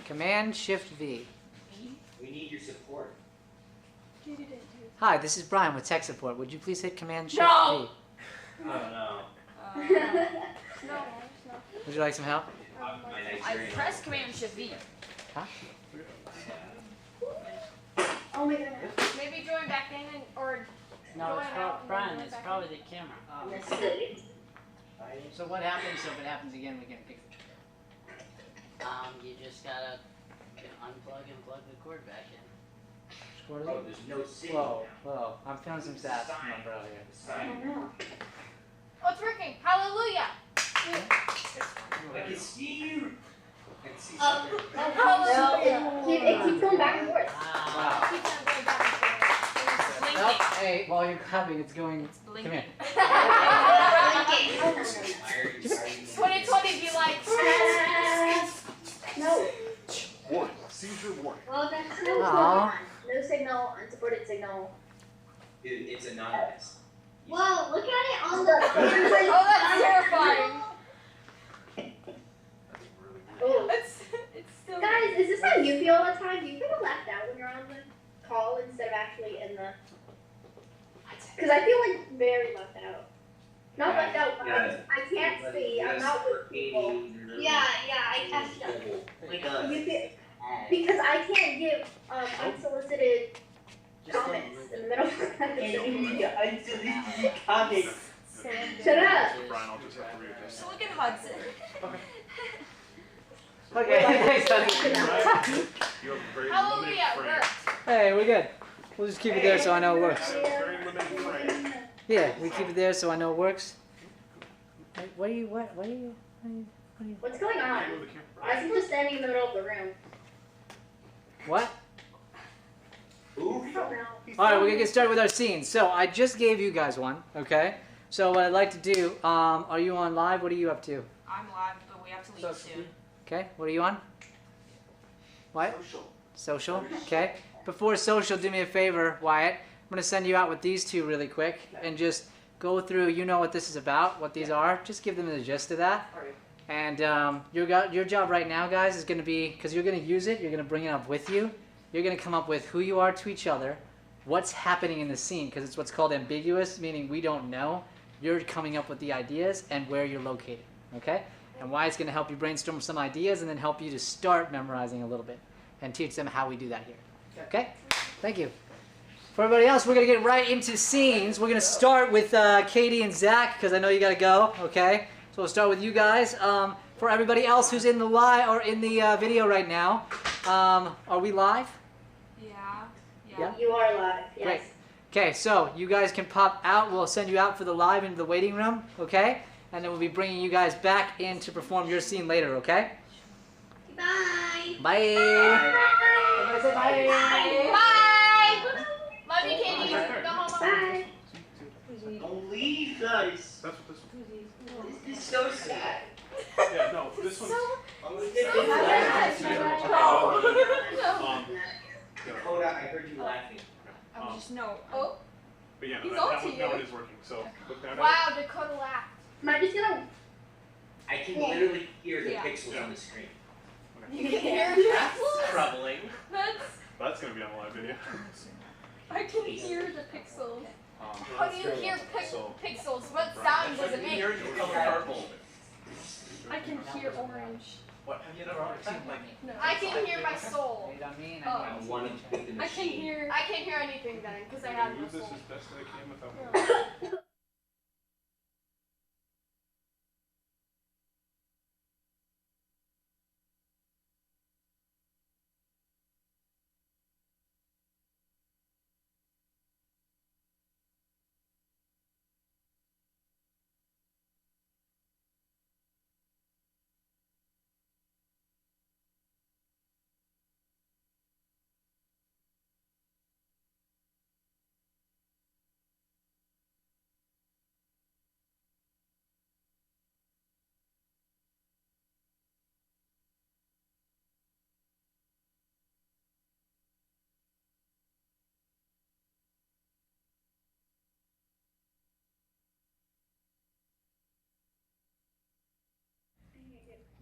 Command Shift V. We need your support. Hi, this is Brian with tech support. Would you please hit Command Shift V? Oh no. No. Would you like some help? I pressed Command Shift V. Huh? Oh my god. Maybe join back in and or No, it's Brian. It's probably the camera. So what happens if it happens again? We can fix it. You just gotta unplug and plug the cord back in. Oh, there's no signal. Whoa. I'm feeling some sass from my bro here. Oh, it's working! Hallelujah! I can see you. I can see No, it keeps going back and forth. Wow. Keep on going back and forth. It's blinking. Nope. Hey, while you're clapping, it's going. It's Come blinking. here. 2020 be like. No. Warning. Seizure warning. Well, that's no Aw. No signal, unsupported signal. It's anonymous. Whoa, look at it on the. Oh, that's terrifying. Oh. It's still. Guys, is this how you feel all the time? Do you feel left out when you're on the call instead of actually in the? Because I feel like very left out. Not left out, but I can't see. I'm not with people. Yeah, I tested it. You feel, because I can't give unsolicited comments in the middle of the Shut up. Brian, I'll just have to readjust. So look at Hudson. Okay, thanks, honey. You have very Hallelujah, limited it frame. worked. Hey, we're good. We'll just keep it there so I know it works. Very limited frame. Yeah, we keep it there so I know it works. Hey, what are you? What's going on? Move the camera. Why is he just standing in the middle of the room? What? Ooh. I don't know. All right, we're gonna get started with our scenes. So I just gave you guys one, okay? So what I'd like to do, are you on live? What are you up to? I'm live, but we have to leave soon. Okay, what are you on? What? Social, okay. Before social, do me a favor, Wyatt. I'm gonna send you out with these two really quick and just go through, you know what this is about, what these are. Just give them the gist of that. And your job right now, guys, is gonna be, because you're gonna use it, you're gonna bring it up with you. You're gonna come up with who you are to each other, what's happening in the scene, because it's what's called ambiguous, meaning we don't know. You're coming up with the ideas and where you're located, okay? And Wyatt's gonna help you brainstorm some ideas and then help you to start memorizing a little bit and teach them how we do that here. Okay? Thank you. For everybody else, we're going to get right into scenes. We're going to start with Katie and Zach because I know you got to go, okay? So we'll start with you guys. For everybody else who's in the live or in the video right now, are we live? Yeah. You are live, yes. Great. Okay, so you guys can pop out. We'll send you out for the live into the waiting room, okay? And then we'll be bringing you guys back in to perform your scene later, okay? Bye. Bye. Everybody say bye. Bye. Love you, Katie. Go home. Bye. Don't leave, guys. That's what this one. This is so sad. Yeah, no, this one's. Dakota, I heard you laughing. I'm just no. Oh. But yeah, He's no, on that to one you. is working. So look down at Wow, Dakota laughed. Am I just gonna? I can literally hear the Yeah. pixels on the screen. You can hear That's pixels. troubling. That's going to be on the live video. I can hear the pixels. Um, How do you hear So- pixels? What sound does it make? Here's the color purple. I can hear orange. What have you ever seen like? No. I can hear my soul. I mean, Oh. I want to pick the I can machine. hear. I can't hear anything then because I I'm have gonna no use this soul. as best I can without.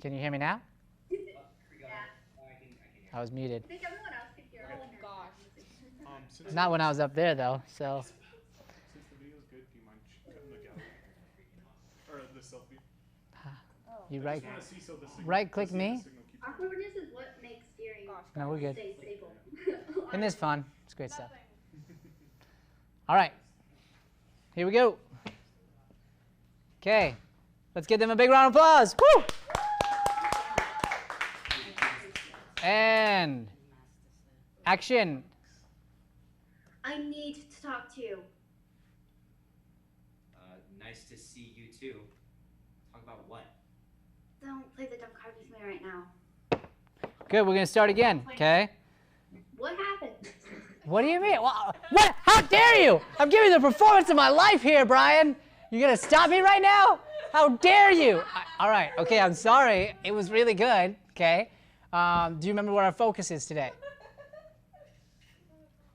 Can you hear me now? I I was muted. I think everyone else could hear. Oh gosh. Since Not when I was up there though. So since the video's good, do you mind cutting the gallery or the selfie? you I right. just want to see so the signal. Right click to see me. the signal keeps going. Awkwardness is what makes steering No, we're good. stay stable. Isn't this fun? It's great stuff. All right. Here we go. Okay. Let's give them a big round of applause. Woo! And action. I need to talk to you. Nice to see you too. Talk about what? Don't play the dumb card with me right now. Good. We're gonna start again. Okay. What happened? What do you mean? What? How dare you? I'm giving the performance of my life here, Brian. You gonna stop me right now? How dare you? All right. Okay. I'm sorry. It was really good. Okay. Do you remember what our focus is today?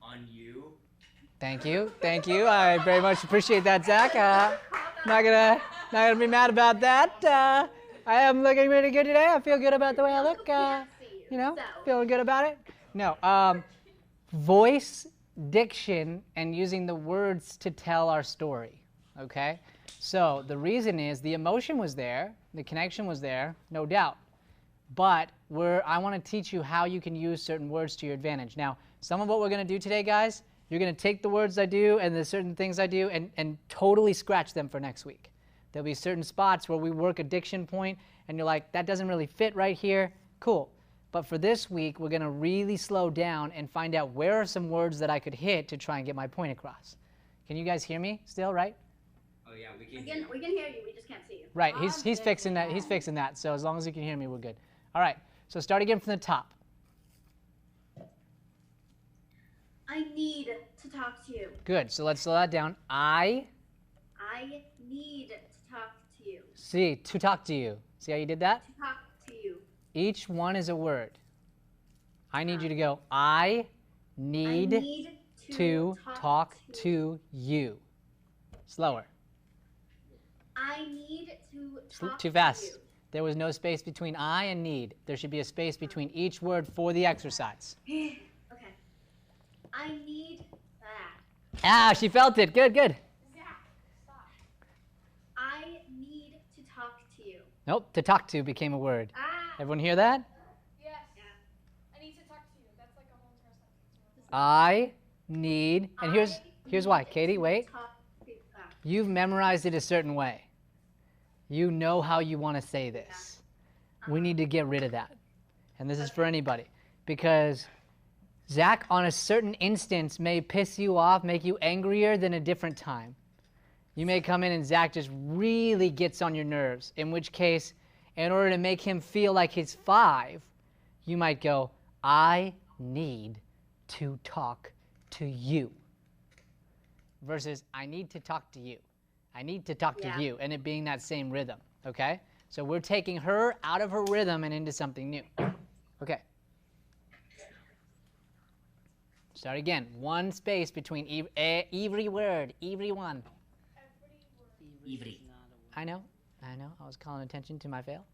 On you. Thank you. Thank you. I very much appreciate that, Zach. Not gonna be mad about that. I am looking really good today. I feel good about the way I look. You know, feeling good about it. No. Voice, diction, and using the words to tell our story. Okay. So the reason is the emotion was there, the connection was there, no doubt. But I want to teach you how you can use certain words to your advantage. Now, some of what we're going to do today, guys, you're going to take the words I do and the certain things I do and totally scratch them for next week. There'll be certain spots where we work a diction point and you're like, that doesn't really fit right here. Cool. But for this week, we're going to really slow down and find out where are some words that I could hit to try and get my point across. Can you guys hear me still, right? Oh yeah, we can. We can hear you. We just can't see you. Right. He's fixing that. He's fixing that. So as long as you can hear me, we're good. All right. So start again from the top. I need to talk to you. Good. So let's slow that down. I need to talk to you. see to talk to you. See how you did that? To talk to you. Each one is a word. I need you to go. I need to talk to you. Slower. I need to talk Too fast. There was no space between I and need. There should be a space between each word for the exercise. Okay. I need that. Ah, she felt it. Good, good. Zach, stop. I need to talk to you. Nope, to talk to became a word. Everyone hear that? Yes. Yeah. I need to talk to you. That's like a whole entire sentence. I need, and here's why. Katie, wait. You've memorized it a certain way. You know how you want to say this. We need to get rid of that. And this is for anybody. Because Zach, on a certain instance, may piss you off, make you angrier than a different time. You may come in and Zach just really gets on your nerves, in which case, in order to make him feel like he's 5, you might go, I need to talk to you. Versus, I need to talk to you. I need to talk to you, and it being that same rhythm, okay? So we're taking her out of her rhythm and into something new. Okay. Start again. One space between every word, every one. Every. I know. I was calling attention to my fail.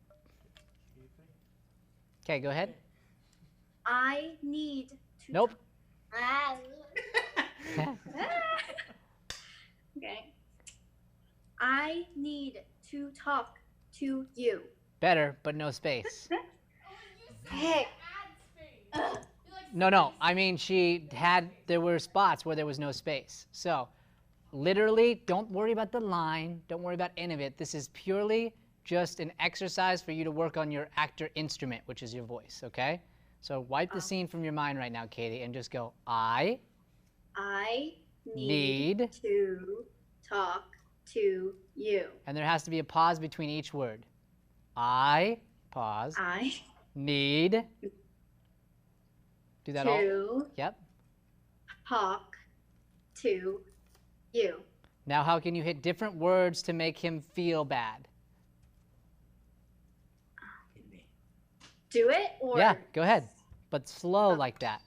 Okay, go ahead. I need to. Nope. Okay. I need to talk to you. Better, but no space. Hey. No. I mean, there were spots where there was no space. So, literally, don't worry about the line. Don't worry about any of it. This is purely just an exercise for you to work on your actor instrument, which is your voice, okay? So wipe the scene from your mind right now, Katie, and just go, I need to talk to you. And there has to be a pause between each word. I need. Do that all. Yep. Talk to you. Now, how can you hit different words to make him feel bad? Do it or? Yeah, go ahead. But slow like that.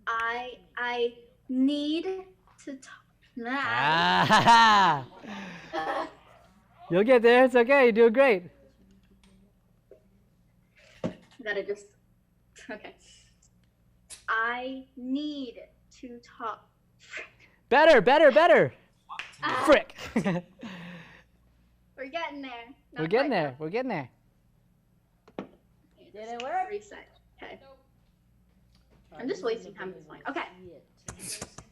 I need to talk. Ah. You'll get there. It's okay. You're doing great. Gotta just Okay. I need to talk. Better, better, better. Frick. We're getting there. We're getting there. We're getting there. Did it work? Reset. Okay. I'm just wasting time at this point. Okay.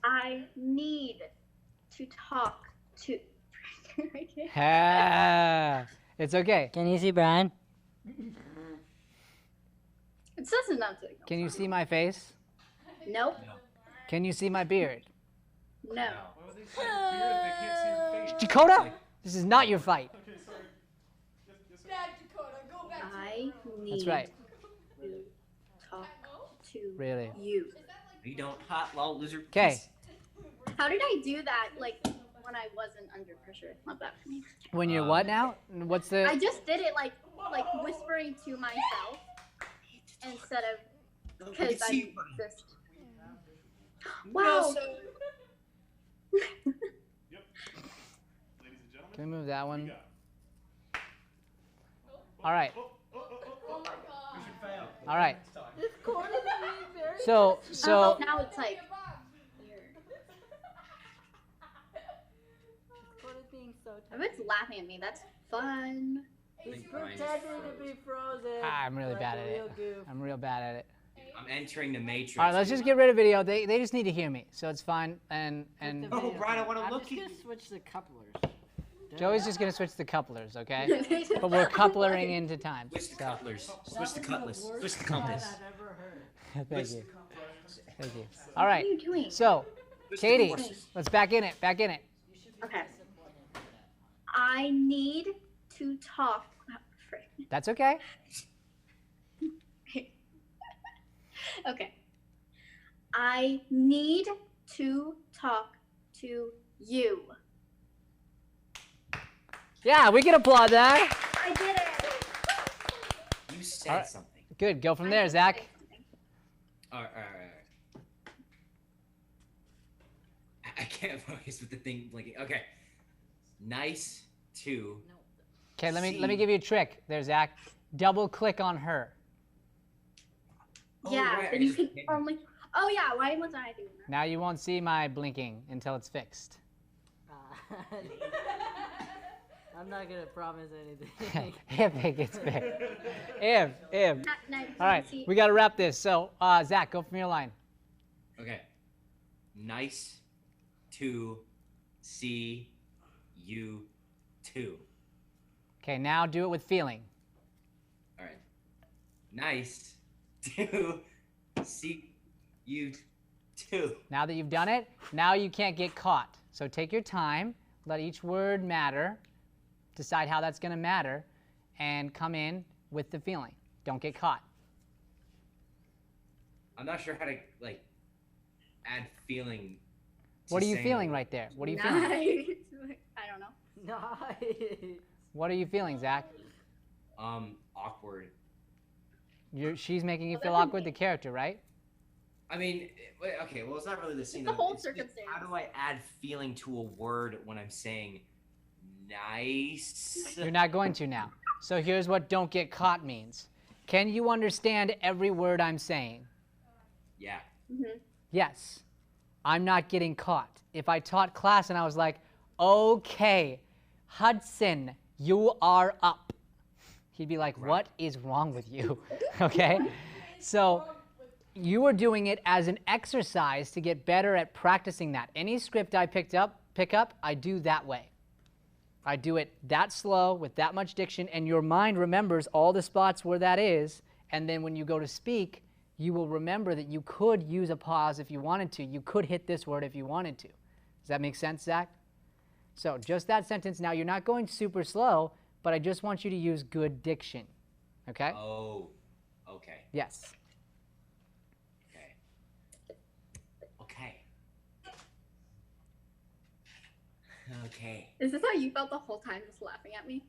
I need to talk to. I can't. Ah, it's okay. Can you see Brian? It says enough to. Can you see my face? Nope. Can you see my beard? No. Why would they say beard if they can't see your face? Dakota, this is not your fight. Okay, sorry. Yes, sir. Back, Dakota. Go back. I need That's right. to talk to Really. you. You don't hot lol loser. Okay. How did I do that? Like when I wasn't under pressure. Love that for me. When you're what now? What's the? I just did it like whispering to myself instead of because I just. Wow. Yep. Ladies and gentlemen. Can we move that we one? got- All right. Oh my god. All right. This corner is very. So Now it's like. Corner's being so Everyone's laughing at me. That's fun. He's Brian is pretending to be frozen. I'm really like bad a at real it. goof. I'm real bad at it. I'm entering the matrix. All right, let's just get rid of video. They just need to hear me, so it's fine. And Put the Oh, video Brian, I down. wanna I'm look just at gonna you. switch the couplers. Joey's just gonna switch the couplers, okay? But we're coupling into time. Switch the So couplers. Switch the That was cutlass. worst Switch the cut compass. I've ever heard. thank you, thank you. All What right. are you doing? So, Switch the Katie, horses. let's back in it. Back in it. Okay. I need to talk. Oh, frick. That's okay. Okay. I need to talk to you. Yeah, we can applaud that. I did it. You said All right. something. Good. Go from there, Zach. All right. I can't focus with the thing blinking. Okay. Nice to. Okay, let me See. give you a trick there, Zach. Double click on her. Oh, Yeah, right, I then you just can hit- only. Oh yeah, why wasn't I doing that? Now you won't see my blinking until it's fixed. I'm not gonna promise anything. If it gets fixed. If. No, All right, we got to wrap this. So, Zach, go from your line. Okay. Nice to see you too. Okay, now do it with feeling. All right. Nice to see you too. Now that you've done it, now you can't get caught. So take your time, let each word matter, decide how that's going to matter, and come in with the feeling. Don't get caught. I'm not sure how to like add feeling. to What are you saying feeling it. right there? What are you feeling? Nice. I don't know. Nice. What are you feeling, Zach? Awkward. She's making you Well, feel that would awkward, the be- character, right? I mean, okay. Well, it's not really the scene. the though. whole It's just, circumstance. how do I add feeling to a word when I'm saying nice? You're not going to now. So here's what don't get caught means. Can you understand every word I'm saying? Yeah. Mm-hmm. Yes. I'm not getting caught. If I taught class and I was like, okay, Hudson, you are up. He'd be like, what is wrong with you? Okay? So you are doing it as an exercise to get better at practicing that. Any script I pick up, I do that way. I do it that slow with that much diction, and your mind remembers all the spots where that is, and then when you go to speak, you will remember that you could use a pause if you wanted to. You could hit this word if you wanted to. Does that make sense, Zach? So just that sentence. Now, you're not going super slow, but I just want you to use good diction. Okay? Oh. Okay. Yes. Okay. Okay. Is this how you felt the whole time, just laughing at me?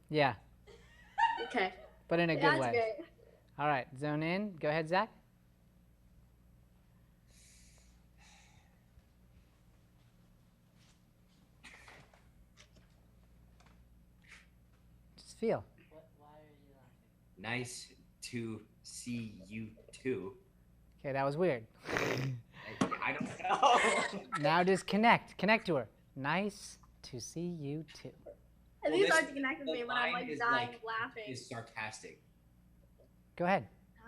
Yeah, Okay. but in a good That's way. great. All right, zone in. Go ahead, Zach. Just feel. Why are you laughing? Nice to see you two. Okay, that was weird. I don't know. Now just connect. Connect to her. Nice to see you too. I think it's hard to connect with me when I'm like is dying of laughing. Is sarcastic. Go ahead.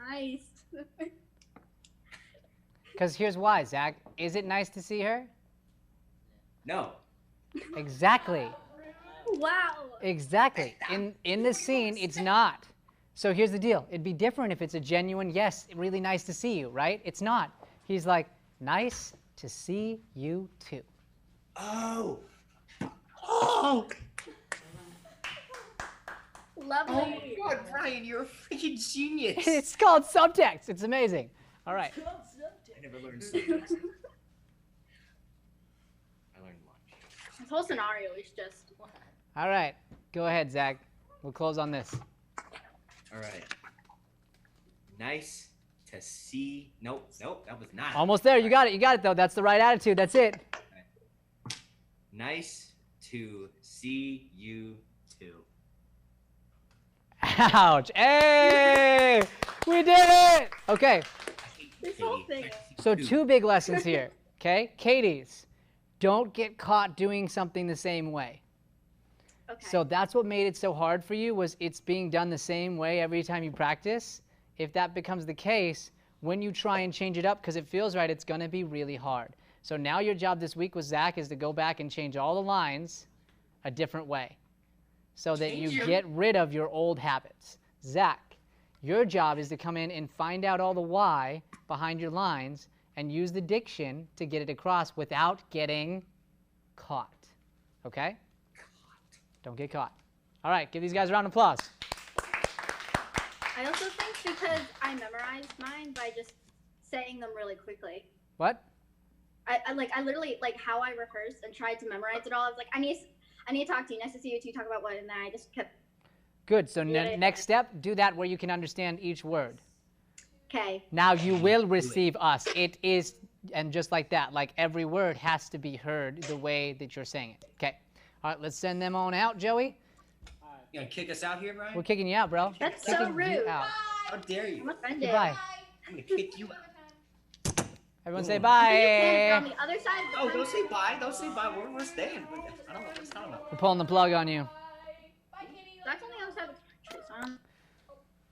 Nice. Because here's why, Zach. Is it nice to see her? No. Exactly. Wow. Exactly. In this scene, it's not. So here's the deal. It'd be different if it's a genuine yes, really nice to see you, right? It's not. He's like, nice to see you too. Oh. Oh. Lovely. Oh my God, Brian, you're a freaking genius. It's called subtext. It's amazing. All right. I never learned subtext. I learned lunch. This whole scenario is just. All right. Go ahead, Zach. We'll close on this. All right. Nice to see. Nope, that was not. Almost there. You got it. You got it, though. That's the right attitude. That's it. Nice to see you too. Ouch. Hey! We did it! Okay. This whole thing. So two big lessons here, okay? Katie's, don't get caught doing something the same way. Okay. So that's what made it so hard for you, was it's being done the same way every time you practice. If that becomes the case, when you try and change it up because it feels right, it's going to be really hard. So now your job this week with Zach is to go back and change all the lines a different way so that you get rid of your old habits. Zach, your job is to come in and find out all the why behind your lines and use the diction to get it across without getting caught. Okay? Don't get caught. All right, give these guys a round of applause. I also think because I memorized mine by just saying them really quickly. What? I literally, like, how I rehearsed and tried to memorize it all. I was like, I need to talk to you. Nice to see you two. Talk about what? And then I just kept. Good. So next step, do that where you can understand each word. Okay. Now you will receive us. It is, and just like that, like every word has to be heard the way that you're saying it. Okay. All right, let's send them on out, Joey. You gonna kick us out here, Brian? We're kicking you out, bro. That's Kicking so rude. you out. How dare you? I'm offended. Goodbye. I'm gonna kick you out. Everyone say You bye. can't on the other side of the Oh, don't say bye. Don't say bye. We're staying. I don't know what he's talking about. We're pulling the plug on you. Bye, Katie. That's on the other side of the country, son.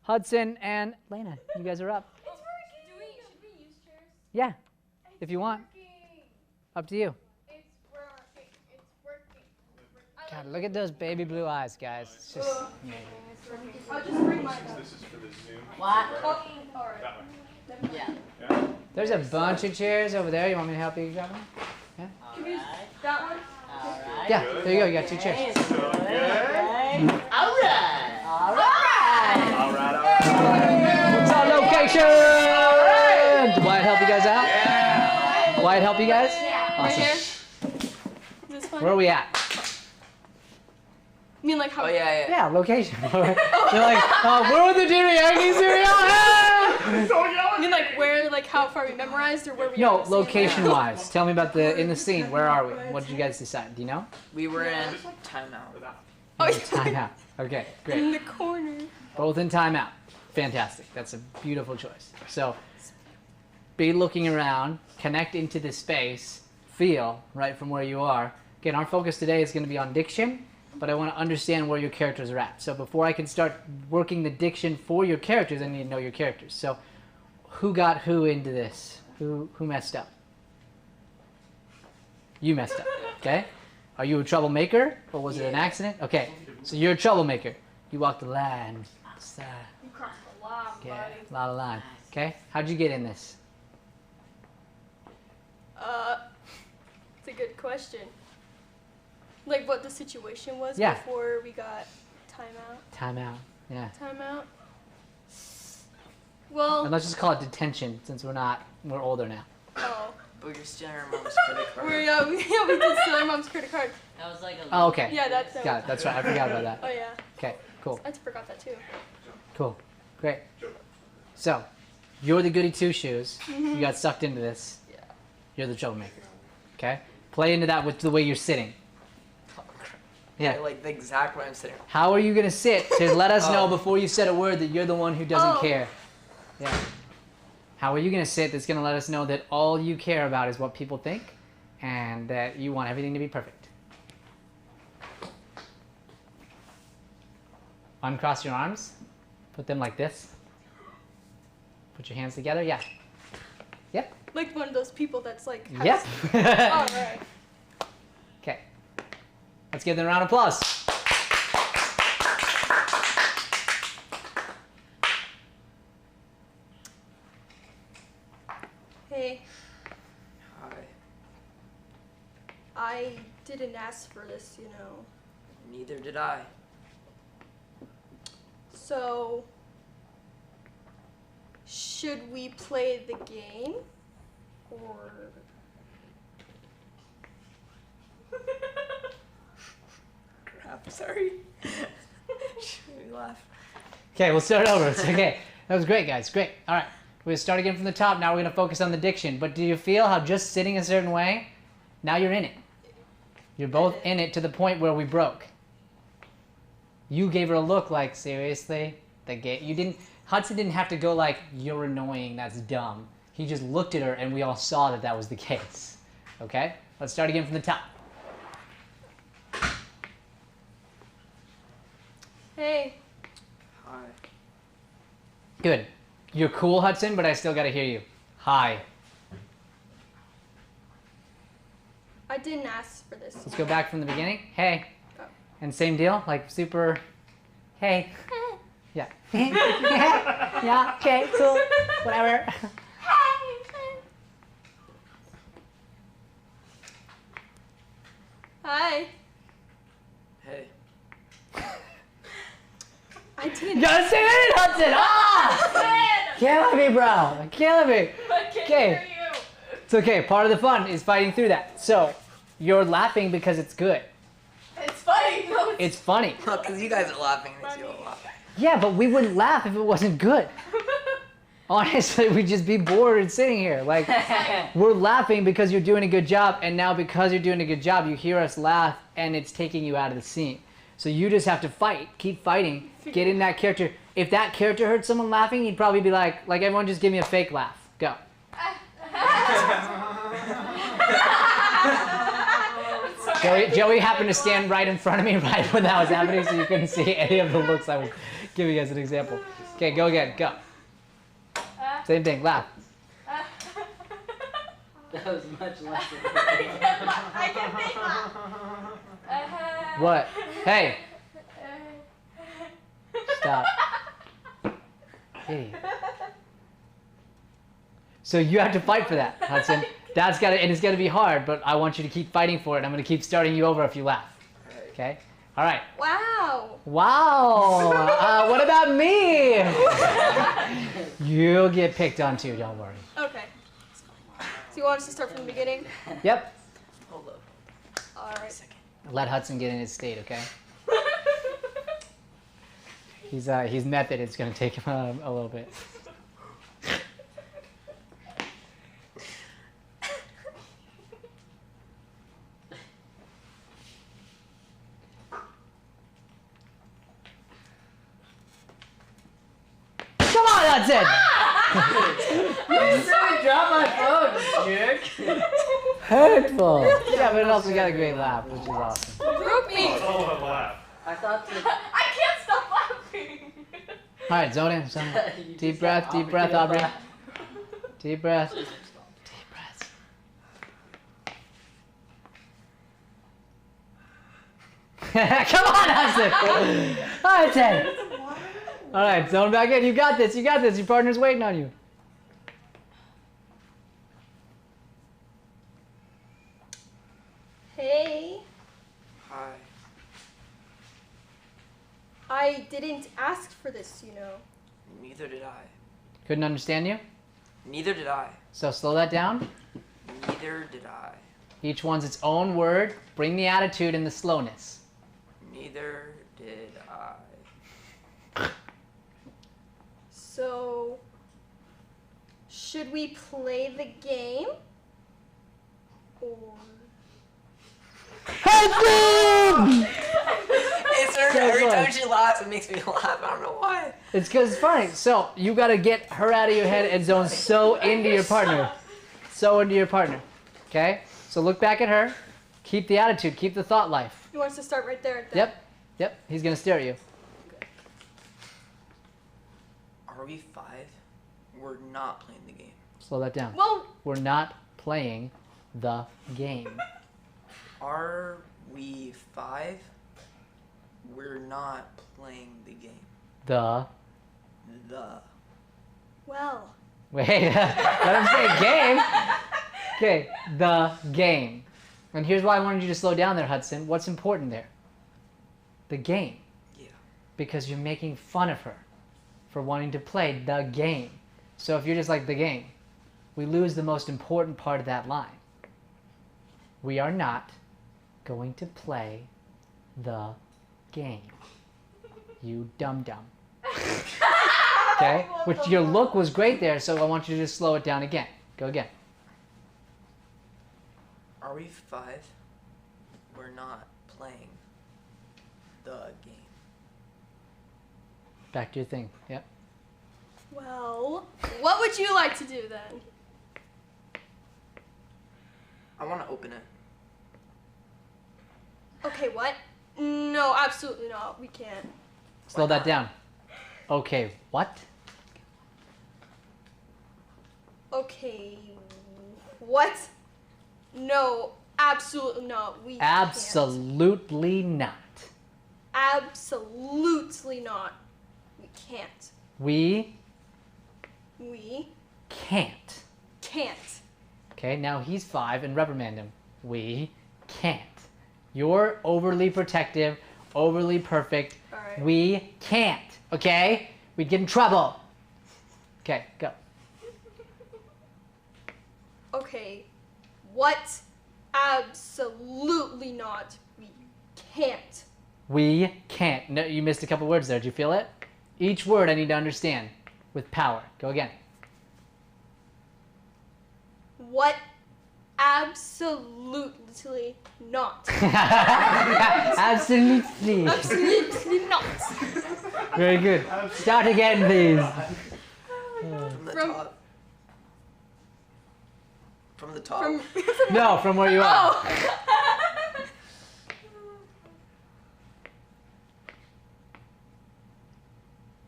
Hudson and Lena, you guys are up. It's working. Should we use chairs? Yeah, if you want. Working. Up to you. It's working. It's working. God, look at those baby blue eyes, guys. It's just amazing. I'll just bring mine up. This is for the Zoom. What? Oh, alright. That one. Yeah. Yeah. There's a bunch of chairs over there. You want me to help you grab them? Alright. That one? Alright. Yeah, there you go. You got two chairs. Alright. Alright. What's our location? Did Wyatt help you guys out? Yeah. Wyatt help you guys? Right here? Awesome. This one? Where are we at? You mean like how? Oh yeah. Yeah, location. They're like, where are the teriyaki cereal? You mean like where, like how far we memorized or where we No, are in the scene? location-wise. Tell me about in the scene. Where are we? What did you guys decide? Do you know? We were in timeout. Oh, yeah. Timeout. Okay, great. In the corner. Both in timeout. Fantastic. That's a beautiful choice. So, be looking around, connect into the space, feel right from where you are. Again, our focus today is going to be on diction, but I want to understand where your characters are at. So before I can start working the diction for your characters, I need to know your characters. So, who got who into this? Who messed up? You messed up. Okay. Are you a troublemaker, or was it an accident? Okay. So you're a troublemaker. You walked the line. You crossed the line, Okay, buddy. a lot of line. Okay, how'd you get in this? It's a good question. Like what the situation was Yeah. before we got timeout. Timeout. Yeah. Timeout. Well, And let's just call it detention, since we're older now. oh, But you're stealing our mom's credit card. we did steal our mom's credit card. That was like a. Oh, okay. Yeah, that's Got it. That's right. I forgot about that. Oh yeah, Okay. Cool. I forgot that too. Cool. Great. So, you're the goody two shoes. You got sucked into this. Yeah. You're the troublemaker. Okay. Play into that with the way you're sitting. Yeah. Like the exact way I'm sitting. How are you gonna sit to let us know Oh. before you said a word that you're the one who doesn't Oh. care? Yeah. How are you going to sit that's going to let us know that all you care about is what people think and that you want everything to be perfect? Uncross your arms. Put them like this. Put your hands together. Yeah. Yep. Like one of those people that's like. Yep. All right. Okay. Let's give them a round of applause. Hey, Hi. I didn't ask for this, you know. Neither did I. So, should we play the game? Or. Crap, sorry. Should we laugh? Okay, we'll start over. It's okay. That was great, guys. Great. All right. We're going to start again from the top. Now we're going to focus on the diction. But do you feel how just sitting a certain way, now you're in it. You're both in it to the point where we broke. You gave her a look like, seriously? Hudson didn't have to go like, you're annoying, that's dumb. He just looked at her and we all saw that that was the case. Okay? Let's start again from the top. Hey, Hi. Good. You're cool, Hudson, but I still got to hear you. Hi. I didn't ask for this. Let's go back from the beginning. Hey. Oh. And same deal, like super, hey. Yeah. Yeah, okay, cool, whatever. Hi. Hey. I didn't. You gotta say it, Hudson! Ah! Killing me, bro. Killing me. I can't Okay. hear you. It's okay. Part of the fun is fighting through that. So, you're laughing because it's good. It's funny. No, It's funny. Well, because you guys are laughing, it makes you all laugh. Yeah, but we wouldn't laugh if it wasn't good. Honestly, we'd just be bored and sitting here. Like, we're laughing because you're doing a good job, and now because you're doing a good job, you hear us laugh, and it's taking you out of the scene. So you just have to fight, keep fighting, get in that character. If that character heard someone laughing, he'd probably be like everyone just give me a fake laugh. Go. Joey happened to stand right in front of me right when that was happening, so you couldn't see any of the looks I was giving as an example. Okay, go again, go. Same thing, laugh. That was much less. I can make laugh. What? Hey, stop. Idiot. So you have to fight for that, Hudson. That's gotta, and it's gonna be hard, but I want you to keep fighting for it. I'm gonna keep starting you over if you laugh. Okay? All right. Wow. Wow. What about me? You'll get picked on too. Don't worry. Okay. So you want us to start from the beginning? Yep. Hold up. All right. Let Hudson get in his state, okay? He's method. It's gonna take him a little bit. Come on, Hudson! You dropped my phone, jerk. Hurtful. Yeah, but it also got a great laugh, which is awesome. You broke me. Oh, laugh. I thought that. I can't stop laughing. All right, zone in, zone in. You Deep just breath, got deep breath, Aubrey. laugh. Deep breath. Deep breaths. Come on, Hudson! Hudson! All right, zone back in. You got this, you got this. Your partner's waiting on you. Hey, Hi. I didn't ask for this, you know. Neither did I. Couldn't understand you? Neither did I. So slow that down. Neither did I. Each one's its own word. Bring the attitude and the slowness. Neither did I. So, should we play the game? Or. Hudson! It's Every funny. time she laughs, it makes me laugh. I don't know why. It's because it's funny. So you got to get her out of your head and zone so into your partner. So into your partner. Okay? So look back at her. Keep the attitude. Keep the thought life. He wants to start right there. Yep. Yep. He's going to stare at you. Are we 5? We're not playing the game. Slow that down. Well, We're not playing the game. Are we 5? We're not playing the game. The. well. Wait. Let him say game. Okay. The game. And here's why I wanted you to slow down there, Hudson. What's important there? The game. Yeah. Because you're making fun of her for wanting to play the game. So if you're just like the game, we lose the most important part of that line. We are not going to play the game. You dum-dum. Okay? Which your look was great there, so I want you to just slow it down again. Go again. Are we 5? We're not playing the game. Back to your thing. Yep. Well, what would you like to do then? I want to open it. Okay, what? No, absolutely not. We can't. Slow Why that not? down. Okay, what? Okay, what? No, absolutely not. We can't. Absolutely not. Absolutely not. We can't. We We can't. can't. Okay, now he's 5 and reprimand him. We can't. You're overly protective, overly perfect. All right. We can't. Okay? We'd get in trouble. Okay, go. Okay, what? Absolutely not. We can't. We can't. No, you missed a couple words there. Did you feel it? Each word I need to understand with power. Go again. What? Absolutely not. Absolutely. Absolutely not. Very good. Start again, please. From the From- top. From the top. From, No, from where you are. Oh.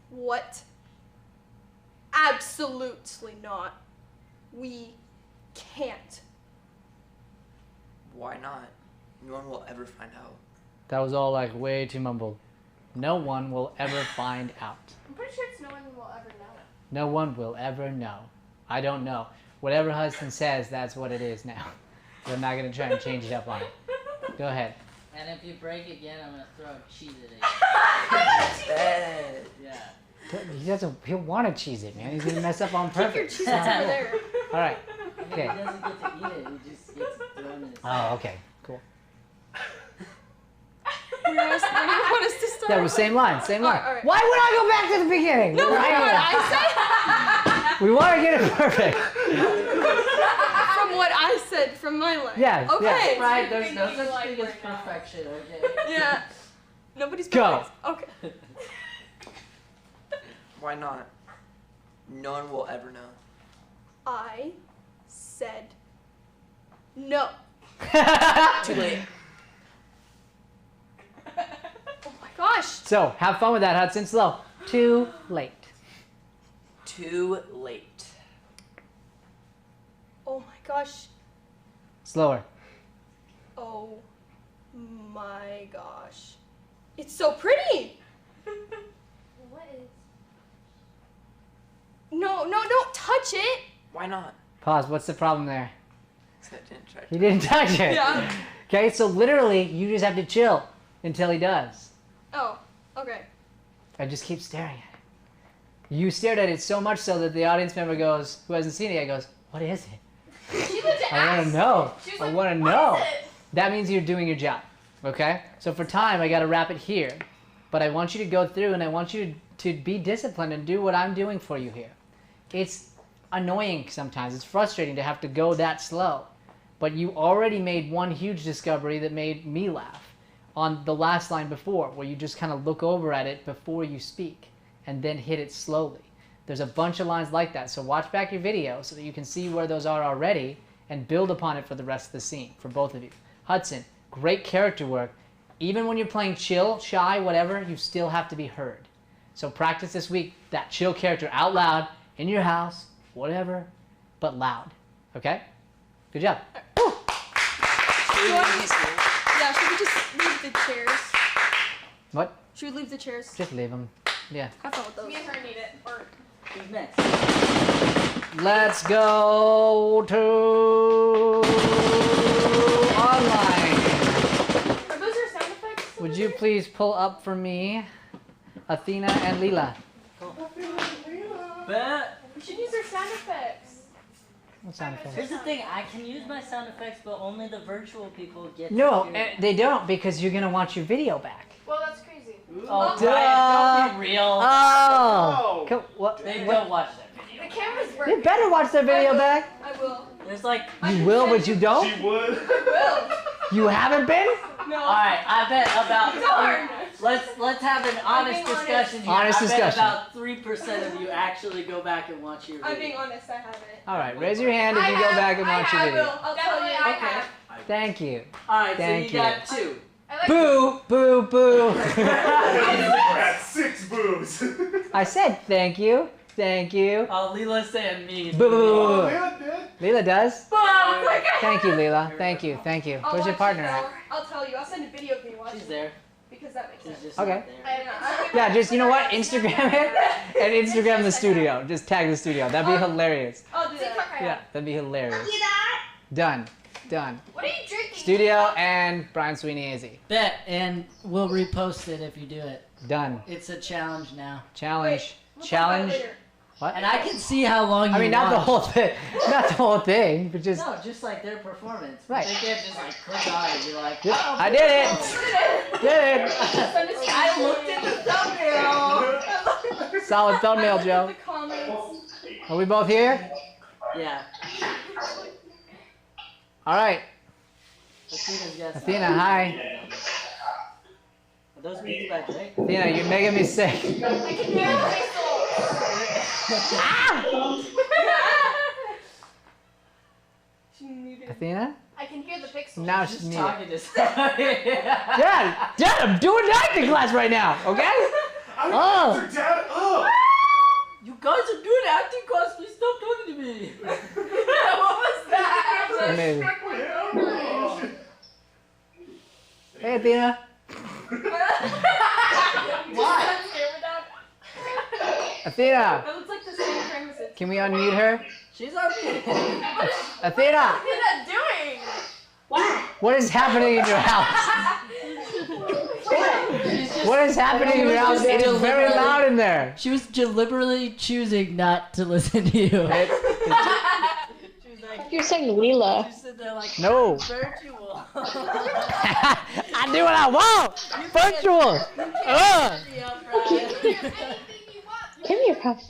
What? Absolutely not. We can't. Why not? No one will ever find out. That was all like way too mumbled. No one will ever find out. I'm pretty sure it's no one will ever know. No one will ever know. I don't know. Whatever Hudson says, that's what it is now. I'm not going to try and change it up on it. Go ahead. And if you break again, I'm gonna throw a cheese at it. Bad. Yeah. He doesn't. He'll want to cheese it, man. He's going to mess up on Keep your purpose. cheese over there. All right. And if Okay. he doesn't get to eat it, he just gets thrown in his Oh, okay. Cool. Where do you want us to start? That was same line. Same line. All right. Why would I go back to the beginning? No, Right from what here. I We want to get it perfect. said. From what I said, from my line. Yeah, Okay. yeah. Right, there's no such thing as perfection, okay? Yeah. Nobody's Go. perfect. Okay. Why not? No one will ever know. I said no. Too late. Oh my gosh. So, have fun with that, Hudson. Slow. Too late. Too late. Oh my gosh. Slower. Oh my gosh. It's so pretty. What is? No, don't touch it. Why not? Pause. What's the problem there? I didn't try. He didn't touch it. Yeah. Okay, so literally, you just have to chill until he does. Oh, okay. I just keep staring at it. You stared at it so much so that the audience member goes, who hasn't seen it yet, goes, "What is it? She went to I want ask. to know. She was I like, want to "What know." is it?" That means you're doing your job. Okay? So for time, I got to wrap it here. But I want you to go through and I want you to be disciplined and do what I'm doing for you here. It's annoying sometimes. It's frustrating to have to go that slow. But you already made one huge discovery that made me laugh. on the last line before, where you just kind of look over at it before you speak and then hit it slowly. There's a bunch of lines like that, so watch back your video so that you can see where those are already and build upon it for the rest of the scene, for both of you. Hudson, great character work. Even when you're playing chill, shy, whatever, you still have to be heard. So practice this week that chill character out loud, in your house, whatever, but loud. Okay? Good job. Yeah, should we just leave the chairs? What? Should we leave the chairs? Just leave them. Yeah. Have fun with those. Me and her need it. Or Who's next? Let's go to online. Are those your sound effects? Would you please pull up for me Athena and Leela? But We should use their sound effects. What sound here's effects? the thing, I can use my sound effects, but only the virtual people get No, to hear it. they don't, because you're gonna want your video back. Well, that's crazy. Oh, Duh. Ryan, don't be real. Oh! What? They what? don't watch that video. The camera's You working. better watch their video back. I will. There's like, You will, but you don't? She would. You haven't been? No. alright, I bet about, Darn. let's have an honest being discussion here. Honest I discussion. bet about 3% of you actually go back and watch your video. I'm being honest, I haven't. All right, raise your hand if you go back and watch your I video. will. I'll tell you. Definitely I Okay. have. Thank you. Alright, so Thank you you. got 2. I like Boo, boo, boo. At 6 boobs. I said thank you. Thank you. Oh, Leela's saying mean. Boo, boo, boo, Oh, boo. yeah, Dad. Leela does? Boom! Quick. Thank you, Leela. Thank you. Thank you. I'll Where's your watch partner it, at? though. I'll tell you. I'll send a video of me watching. She's there. Because that makes She's sense. just Okay. not there. I Yeah, just, you know what? Instagram it and Instagram the studio. Just tag the studio. That'd be hilarious. I'll do TikTok that. I Yeah, have. that'd be hilarious. See that? Done. Done. What are you drinking? Studio and Brian Sweeney Izzy. Bet, and we'll repost it if you do it. Done. It's a challenge now. Challenge. We'll talk about it Challenge. later. What? And I can see how long you I mean, not the watched. whole thing. Not the whole thing, but just. No, just like their performance. Right. They can't just like click on it and be like, Yep, oh, I did it. Did it. I looked at the thumbnail. Solid thumbnail, I Joe. looked at the comments. Are we both here? Yeah. All right. Athena's got some. Athena, hi. Are those weeds by Drake? Athena, you're making me sick. I can hear the whistle. She muted. Athena? I can hear the pixels. Now She's she's muted. talking to somebody. Dad, I'm doing acting class right now, okay? Oh. Dad up. You guys are doing acting class. Please stop talking to me. What was that? Amazing. Oh. Hey, Athena. Why? Athena, That looks like the same frame as it. can we unmute her? She's on me. Athena, What is that doing? what is happening in your house? What is happening in your house? It is very loud in there. She was deliberately choosing not to listen to you. She was like, You're saying Leela. she said they're like, No. virtual. I do what I want. Virtual. Ugh. Come here, Puff.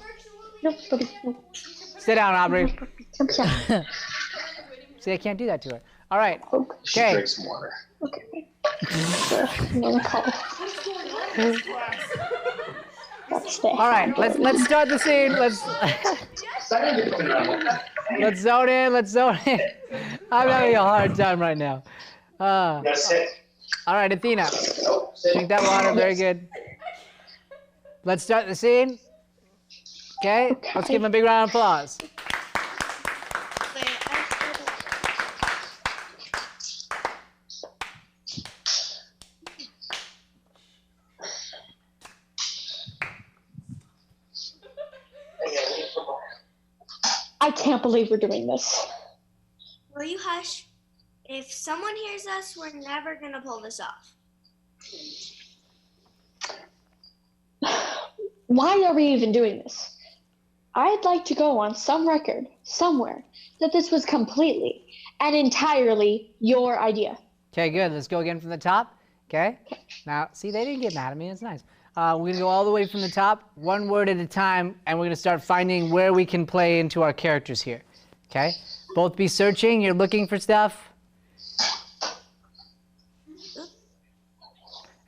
No, Bubby, no. Sit down, Aubrey. Come here. See, I can't do that to her. All right. She Okay. drinks some water. Okay. Another call. That's there. All right. Let's start the scene. Let's zone in. Let's zone in. I'm having a hard time right now. All right, Athena. Drink that water. Very good. Let's start the scene. Okay. Let's give him a big round of applause. I can't believe we're doing this. Will you hush? If someone hears us, we're never gonna pull this off. Why are we even doing this? I'd like to go on some record, somewhere, that this was completely and entirely your idea. Okay, good. Let's go again from the top. Okay. Now, see, they didn't get mad at me. It's nice. We're going to go all the way from the top, one word at a time, and we're going to start finding where we can play into our characters here. Okay? Both be searching. You're looking for stuff.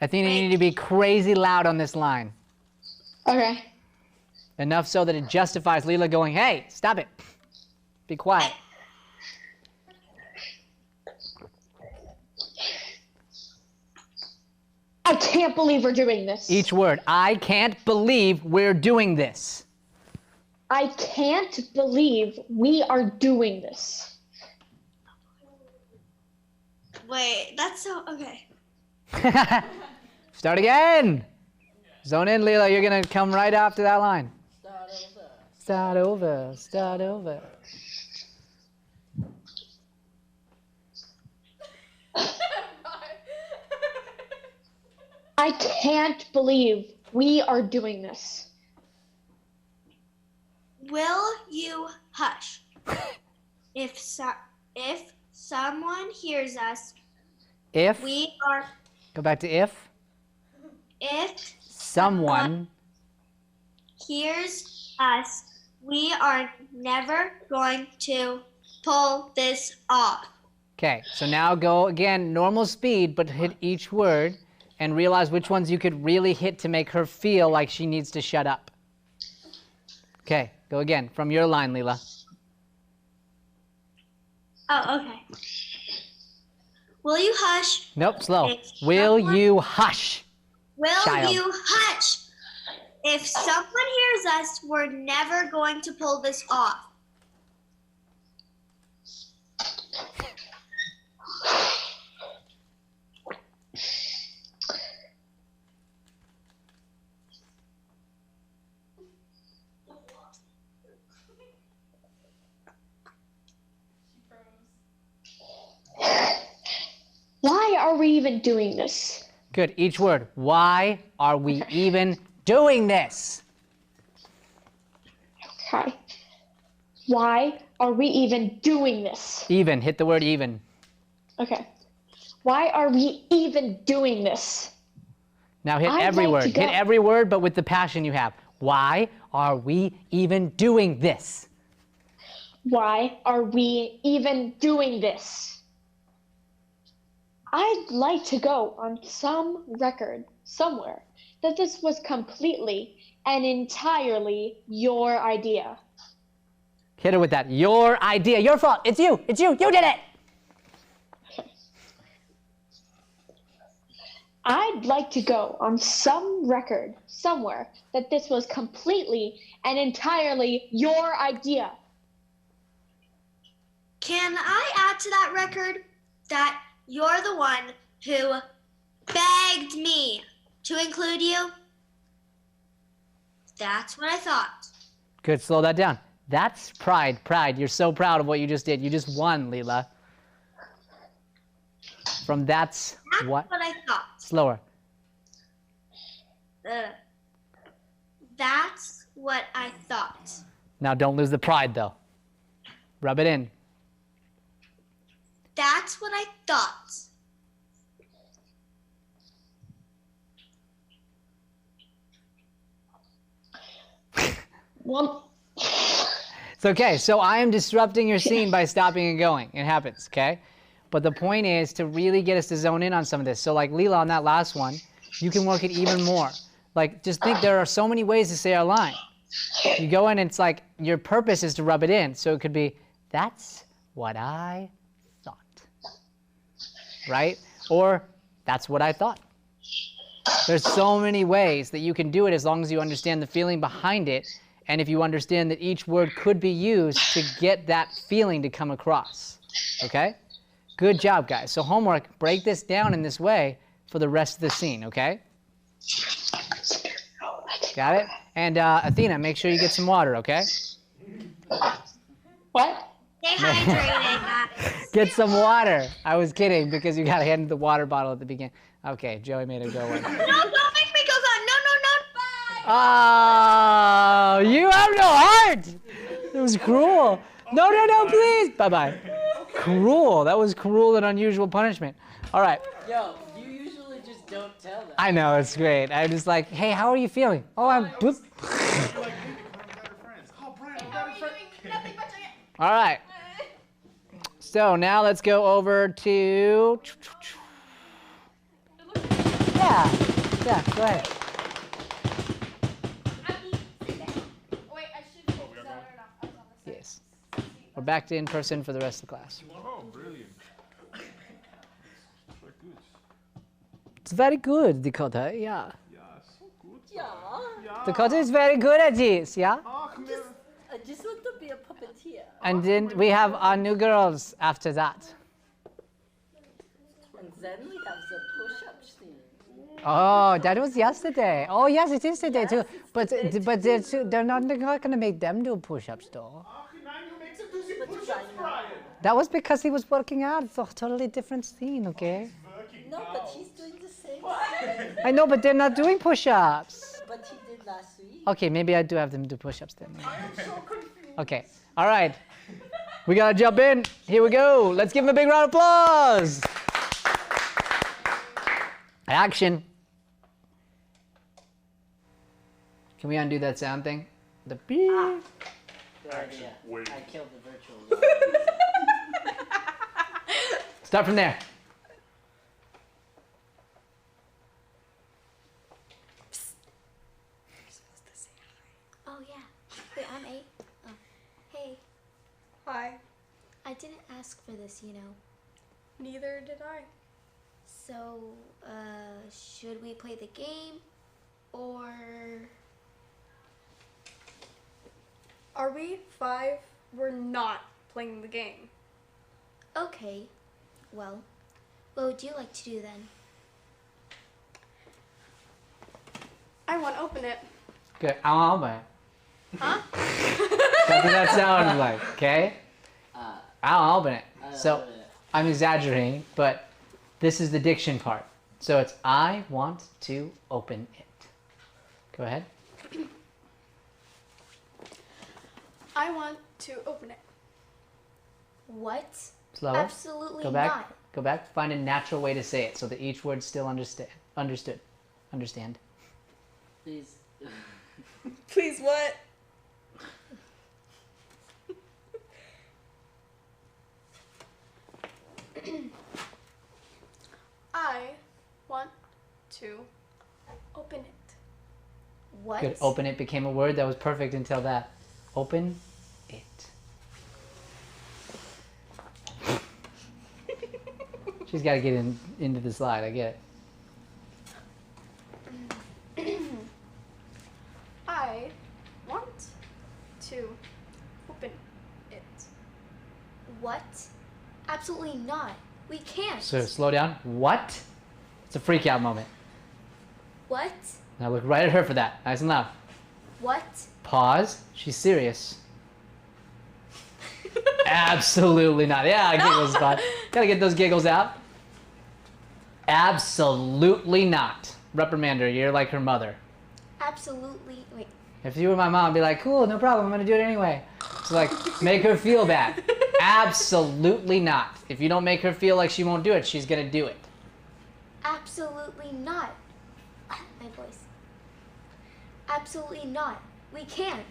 Athena, you need to be crazy loud on this line. Okay. Enough so that it justifies Leela going, hey, stop it. Be quiet. I can't believe we're doing this. Each word. I can't believe we're doing this. I can't believe we are doing this. Wait, that's so okay. Start again. Zone in, Leela. You're going to come right after that line. Start over. Start over. I can't believe we are doing this. Will you hush? If someone hears us, If. we are. Go back to if. If Someone. hears us, we are never going to pull this off. Okay, so now go again, normal speed, but hit each word and realize which ones you could really hit to make her feel like she needs to shut up. Okay, go again, from your line, Leela. Oh, okay. Will you hush? Nope, slow. If Will someone- you hush? Will Child. you hush? If someone hears us, we're never going to pull this off. Why are we even doing this? Good, each word. Why are we even doing this? Okay. Why are we even doing this? Even, hit the word even. Okay. Why are we even doing this? Now hit I'd every like word. to go. Hit every word, but with the passion you have. Why are we even doing this? Why are we even doing this? I'd like to go on some record somewhere that this was completely and entirely your idea. Hit her with that. Your idea, your fault. It's you, you did it. I'd like to go on some record somewhere that this was completely and entirely your idea. Can I add to that record that you're the one who begged me to include you? That's what I thought. Good, slow that down. That's pride, pride. You're so proud of what you just did. You just won, Leela. From that's what? What I thought. Slower. That's what I thought. Now don't lose the pride though. Rub it in. That's what I thought. Well, It's okay. So I am disrupting your scene by stopping and going. It happens, okay? But the point is to really get us to zone in on some of this. So like Leela on that last one, you can work it even more. Like just think there are so many ways to say our line. You go in and it's like your purpose is to rub it in. So it could be, that's what I thought. Right? Or that's what I thought. There's so many ways that you can do it as long as you understand the feeling behind it. And if you understand that each word could be used to get that feeling to come across. Okay? Good job, guys. So homework, break this down in this way for the rest of the scene, okay? Got it? And Athena, make sure you get some water, okay? what? Stay hydrated, guys. Get some water. I was kidding because you got handed the water bottle at the beginning. Okay, Joey made it go away. No, don't make me go on. No. Oh, you have no heart. It was cruel. No, please. Bye-bye. Cruel. That was cruel and unusual punishment. All right. Yo, you usually just don't tell them. I know, it's great. I'm just like, hey, how are you feeling? Oh, I'm... Boop. You're like, hey, we're better friends. Oh, Brian, we're better friends. All right. So now let's go over to... Yeah, Yeah. Yeah, go ahead. Wait, I should. Oh, we are No, going? no, no. I was on the side. Yes. We're back to in person for the rest of the class. Oh, brilliant. Very good. It's very good, Dakota. Yeah. Yeah, so good. Yeah. Yeah. Dakota is very good at this. Yeah. Ach, mir. I just want to be a puppeteer. And then we have our new girls after that. And then we have the push-ups thing. Oh, that was yesterday. Oh, yes, it is today too. Yes, it's But they're not going to make them do push-ups though. Ach, nein, du makes him do the But push-ups, I know. Brian. That was because he was working out. It's a totally different scene, okay? Working No, out. but he's doing the same thing. I know, but they're not doing push-ups. But he did last week. Okay, maybe I do have them do push-ups then. I am so confused. Okay, all right. We gotta jump in. Here we go. Let's give him a big round of applause. Action. Can we undo that sound thing? The beep. Good idea. wait. I killed the virtual. Start from there. Oh yeah. Wait, I'm 8. Oh. Hey, Hi. I didn't ask for this, you know. Neither did I. So, should we play the game? Or... Are we 5? We're not playing the game. Okay. Well, what would you like to do then? I want to open it. Good. I'll open it. Huh? That's what that sounded like, okay? Uh, I'll open it. I So, love it. I'm exaggerating, but this is the diction part. So it's I want to open it. Go ahead. I want to open it. What? Slower. Absolutely Go back. not. Go back. Find a natural way to say it so that each word's still understood. Understand. Please. Please, what? I want to open it. What? Good. Open it became a word that was perfect until that. Open it. She's got to get into the slide. I get it. I want to open it. What? Absolutely not. We can't. So slow down. What? It's a freak out moment. What? Now look right at her for that. Nice and loud. What? Pause. She's serious. Absolutely not. Yeah, giggles spot. Gotta get those giggles out. Absolutely not. Reprimand her. You're like her mother. Absolutely. Wait. If you were my mom, I'd be like, cool, no problem. I'm gonna do it anyway. So like, make her feel bad. Absolutely not. If you don't make her feel like she won't do it, she's gonna do it. Absolutely not. My voice. Absolutely not. We can't.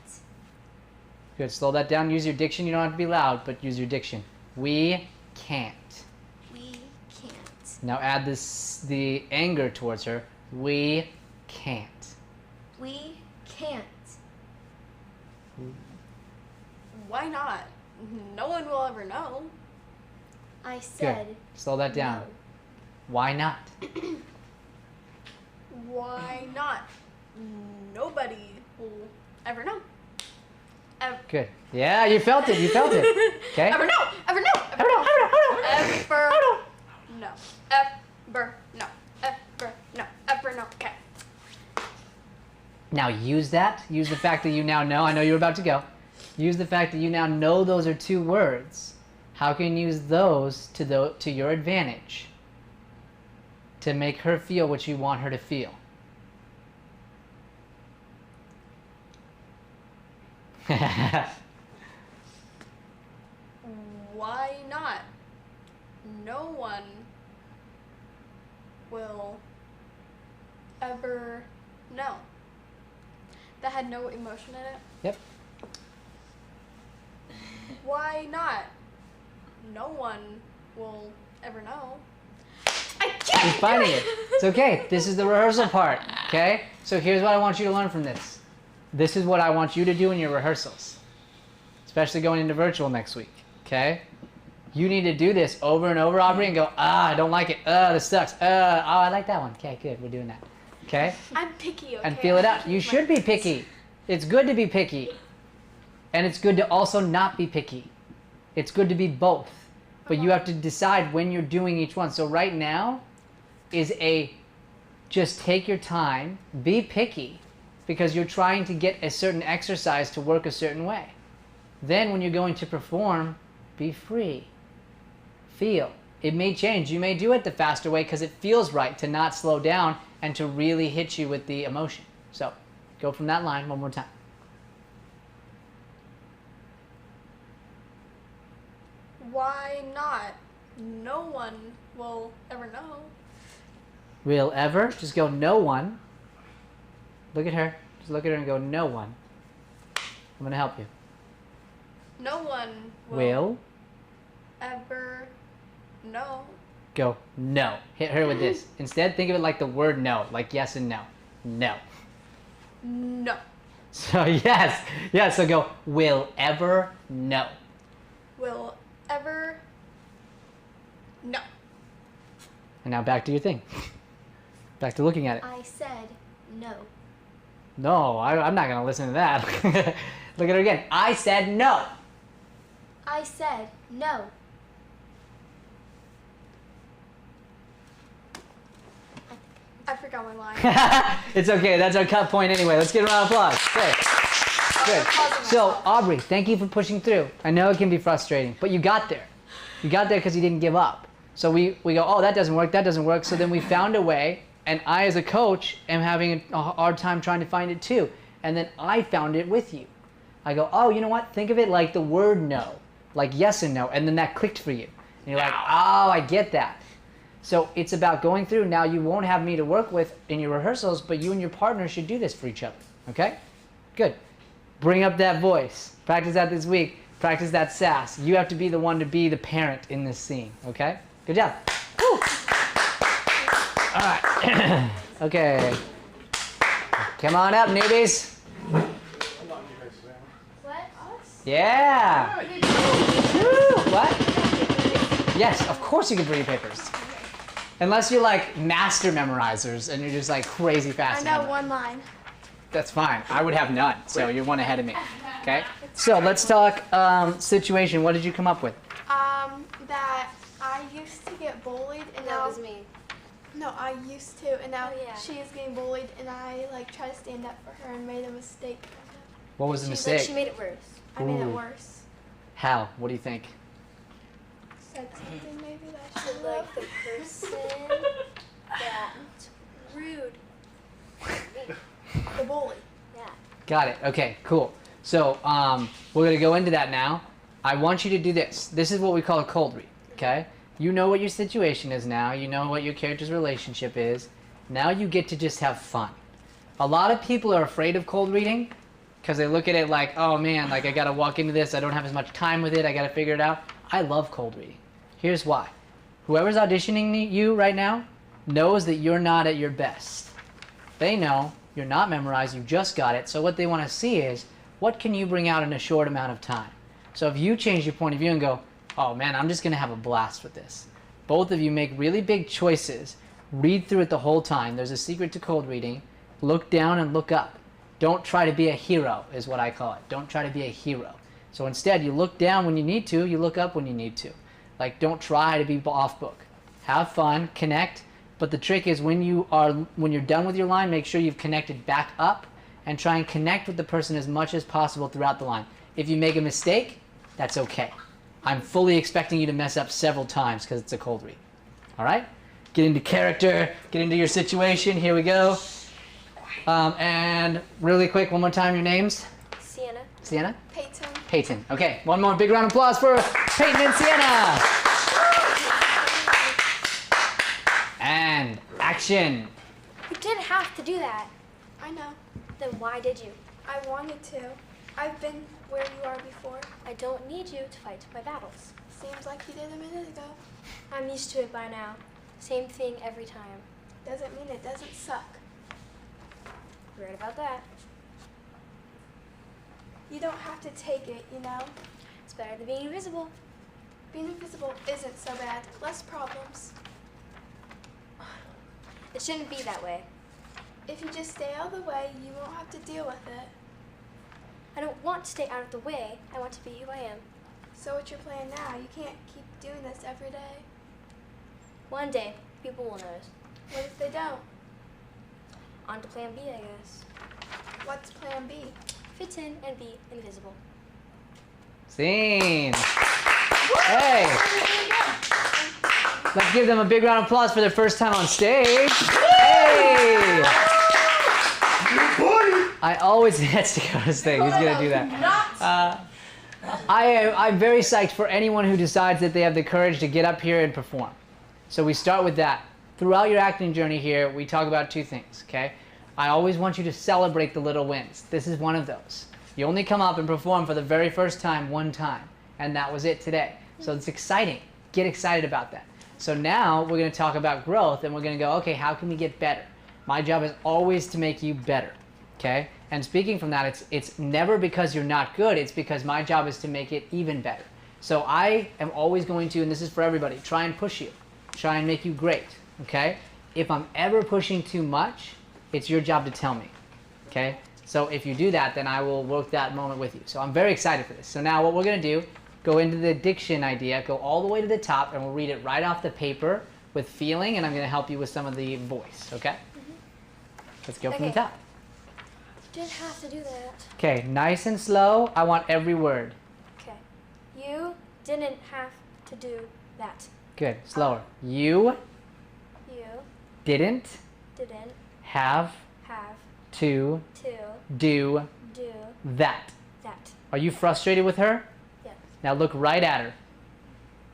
Good. Slow that down. Use your diction. You don't have to be loud, but use your diction. We can't. We can't. Now add the anger towards her. We can't. We can't. Why not? No one will ever know. I Good. said. Slow that down. no. Why not? Why not? Nobody will ever know. Good. Yeah, you felt it. You felt it. Okay. Ever know. Ever know. Ever know. Ever no. Ever no. Ever no. Ever no. Okay. Now use that. Use the fact that you now know. I know you're about to go. Use the fact that you now know those are two words. How can you use those to your advantage to make her feel what you want her to feel? Why not? No one will ever know. That had no emotion in it. Yep. Why not? No one will ever know. I can't He's fighting it. It's okay. This is the rehearsal part, okay? So here's what I want you to learn from this. This is what I want you to do in your rehearsals, especially going into virtual next week, okay? You need to do this over and over, Aubrey, and go, I don't like it. This sucks. Oh, I like that one. Okay, good. We're doing that, okay? I'm picky, okay? And feel it out. You should be picky. It's good to be picky. And it's good to also not be picky. It's good to be both. But you have to decide when you're doing each one. So right now is just take your time, be picky, because you're trying to get a certain exercise to work a certain way. Then when you're going to perform, be free. Feel. It may change. You may do it the faster way because it feels right to not slow down and to really hit you with the emotion. So go from that line one more time. Why not? No one will ever know. Will ever? Just go no one. Look at her. Just look at her and go no one. I'm going to help you. No one Will ever know. go no. Hit her with this. Instead, think of it like the word no, like yes and no. No. No. So yes. Yes, so go will ever no. Will ever no. And now back to your thing. Back to looking at it. I said no. No, I'm not going to listen to that. Look at her again. I said no. I said no. I forgot my line. It's okay. That's our cut point anyway. Let's give a round of applause. Good. Good. So, Aubrey, thank you for pushing through. I know it can be frustrating, but you got there. You got there because you didn't give up. So we go, oh, that doesn't work, that doesn't work. So then we found a way, and I as a coach am having a hard time trying to find it too. And then I found it with you. I go, oh, you know what? Think of it like the word no, like yes and no, and then that clicked for you. And you're like, oh, I get that. So it's about going through. Now you won't have me to work with in your rehearsals, but you and your partner should do this for each other, okay? Good. Bring up that voice. Practice that this week. Practice that sass. You have to be the one to be the parent in this scene, okay? Good job. Woo. All right. Okay. Come on up, newbies. What? Us? Yeah. Woo. What? Yes, of course you can bring your papers. Unless you're like master memorizers and you're just like crazy fast. I know one line. That's fine. I would have none, so you're one ahead of me. Okay? So let's talk situation. What did you come up with? That I used to get bullied and That now was me. No, I used to and now Oh, yeah. she is getting bullied and I like try to stand up for her and made a mistake. What was the She's like, mistake? she made it worse. I made it Ooh. worse. How? What do you think? Said something maybe that I To should like the person that rude. the bully. Yeah. Got it. Okay, cool. So we're going to go into that now. I want you to do this. This is what we call a cold read, okay? You know what your situation is now. You know what your character's relationship is. Now you get to just have fun. A lot of people are afraid of cold reading because they look at it like, oh man, like I got to walk into this. I don't have as much time with it. I got to figure it out. I love cold reading. Here's why. Whoever's auditioning you right now knows that you're not at your best. They know you're not memorized, you just got it. So what they want to see is, what can you bring out in a short amount of time? So if you change your point of view and go, oh man, I'm just going to have a blast with this. Both of you make really big choices. Read through it the whole time. There's a secret to cold reading. Look down and look up. Don't try to be a hero is what I call it. Don't try to be a hero. So instead, you look down when you need to, you look up when you need to. Like, don't try to be off book. Have fun, connect, but the trick is when you're done with your line, make sure you've connected back up and try and connect with the person as much as possible throughout the line. If you make a mistake, that's okay. I'm fully expecting you to mess up several times because it's a cold read. All right? Get into character, get into your situation. Here we go. And really quick, one more time, your names? Sienna. Sienna? Peyton. Peyton. Okay, one more big round of applause for Peyton and Sienna. And action. You didn't have to do that. I know. Then why did you? I wanted to. I've been where you are before. I don't need you to fight my battles. Seems like you did a minute ago. I'm used to it by now. Same thing every time. Doesn't mean it doesn't suck. You're right about that. You don't have to take it, you know? It's better than being invisible. Being invisible isn't so bad. Less problems. It shouldn't be that way. If you just stay out of the way, you won't have to deal with it. I don't want to stay out of the way. I want to be who I am. So what's your plan now? You can't keep doing this every day. One day, people will notice. What if they don't? On to plan B, I guess. What's plan B? Fit in and be invisible. Scene. Hey. Let's give them a big round of applause for their first time on stage. Hey. I always has to go to stage. He's gonna do that. I'm very psyched for anyone who decides that they have the courage to get up here and perform. So we start with that. Throughout your acting journey here, we talk about two things, okay? I always want you to celebrate the little wins. This is one of those. You only come up and perform for the very first time one time, and that was it today. So it's exciting. Get excited about that. So now we're going to talk about growth, and we're going to go, okay, how can we get better? My job is always to make you better, okay? And speaking from that, it's never because you're not good, it's because my job is to make it even better. So I am always going to, and this is for everybody, try and push you. Try and make you great, okay? If I'm ever pushing too much, it's your job to tell me, okay? So if you do that, then I will work that moment with you. So I'm very excited for this. So now what we're going to do, go into the diction idea, go all the way to the top, and we'll read it right off the paper with feeling, and I'm going to help you with some of the voice, okay? Let's go from the top. Didn't have to do that. Okay, nice and slow. I want every word. Okay. You didn't have to do that. Good, slower. You You didn't didn't have have to to do do that. that. Are you frustrated with her? Yes. Now look right at her.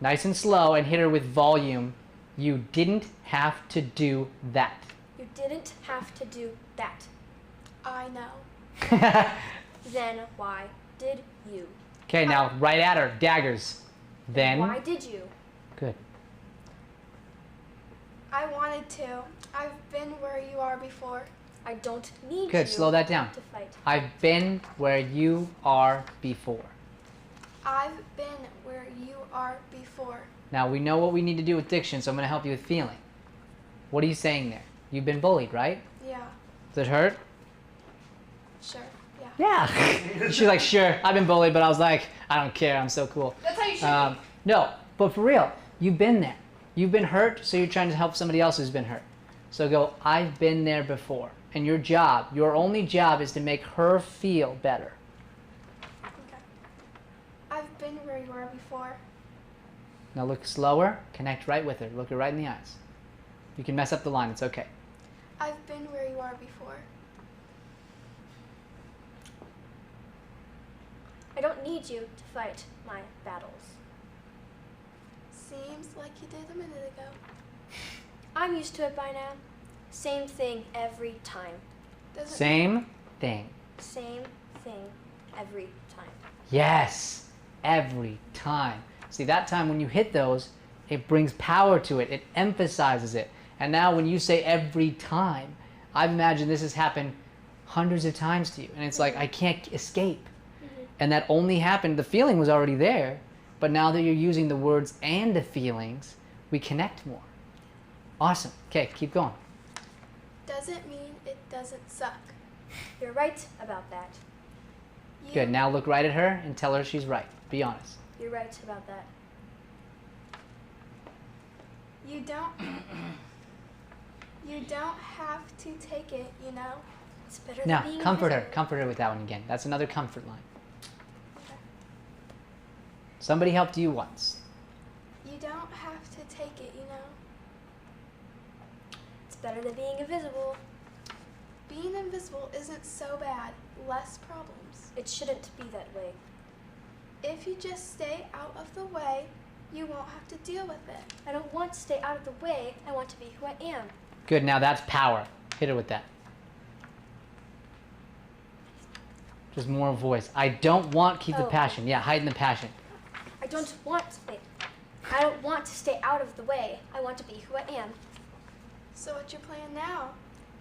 Nice and slow, and hit her with volume. You didn't have to do that. You didn't have to do that. I know. Then why did you? Okay, now right at her. Daggers. Then. Why did you? Good. I wanted to. I've been where you are before. I don't need Good, you slow that down. to fight. I've been where you are before. I've been where you are before. Now we know what we need to do with diction, so I'm going to help you with feeling. What are you saying there? You've been bullied, right? Yeah, Does it hurt? sure, yeah. Yeah. She's like, sure, I've been bullied, but I was like, I don't care, I'm so cool. That's how you should be. No, but for real, you've been there. You've been hurt, so you're trying to help somebody else who's been hurt. So go, I've been there before. And your job, your only job is to make her feel better. Okay. I've been where you are before. Now look slower, connect right with her, look her right in the eyes. You can mess up the line, it's okay. I've been where you are before. I don't need you to fight my battles. Seems like you did a minute ago. I'm used to it by now. Same thing every time. Doesn't Same thing. Same thing every time. Yes, every time. See, that time when you hit those, it brings power to it. It emphasizes it. And now when you say every time, I imagine this has happened hundreds of times to you. And it's like, I can't escape. And that only happened, the feeling was already there. But now that you're using the words and the feelings, we connect more. Awesome. Okay, keep going. Doesn't mean it doesn't suck. You're right about that. You, Good. Now look right at her and tell her she's right. Be honest. You're right about that. You don't. You don't have to take it, you know. It's better Now, than being comfort her. invisible. Comfort her with that one again. That's another comfort line. Okay. Somebody helped you once. You don't have to take it, you know. It's better than being invisible. Being invisible isn't so bad. Less problems. It shouldn't be that way. If you just stay out of the way, you won't have to deal with it. I don't want to stay out of the way. I want to be who I am. Good. Now that's power. Hit her with that. Just more voice. I don't want, keep the Oh. passion. Yeah, heighten the passion. I don't want. Wait. I don't want to stay out of the way. I want to be who I am. So what's your plan now?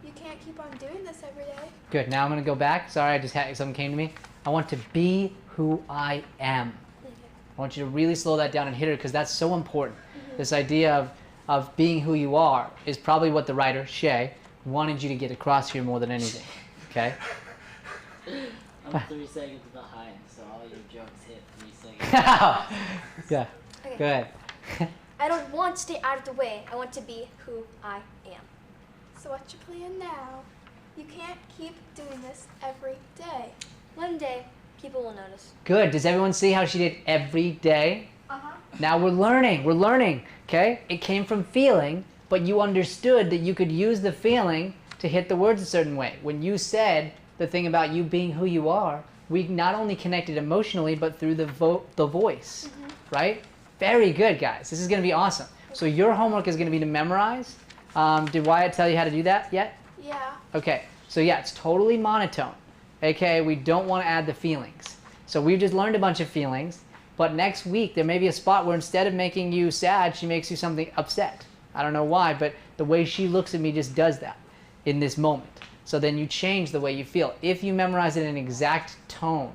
You can't keep on doing this every day. Good. Now I'm going to go back. Sorry, I just had something came to me. I want to be who I am. I want you to really slow that down and hit it because that's so important. This idea of being who you are is probably what the writer, Shay, wanted you to get across here more than anything. Okay? I'm 3 seconds behind, so all your jokes hit 3 seconds. Yeah. Okay. Go ahead. I don't want to stay out of the way. I want to be who I am. So what's your plan now? You can't keep doing this every day. One day, people will notice. Good. Does everyone see how she did every day? Uh-huh. Now we're learning, okay? It came from feeling, but you understood that you could use the feeling to hit the words a certain way. When you said the thing about you being who you are, we not only connected emotionally, but through the voice, right? Very good, guys. This is going to be awesome. So your homework is going to be to memorize. Did Wyatt tell you how to do that yet? Yeah. Okay, so yeah, it's totally monotone. Okay, we don't want to add the feelings. So we've just learned a bunch of feelings, but next week there may be a spot where instead of making you sad, she makes you something upset. I don't know why, but the way she looks at me just does that in this moment. So then you change the way you feel. If you memorize it in an exact tone,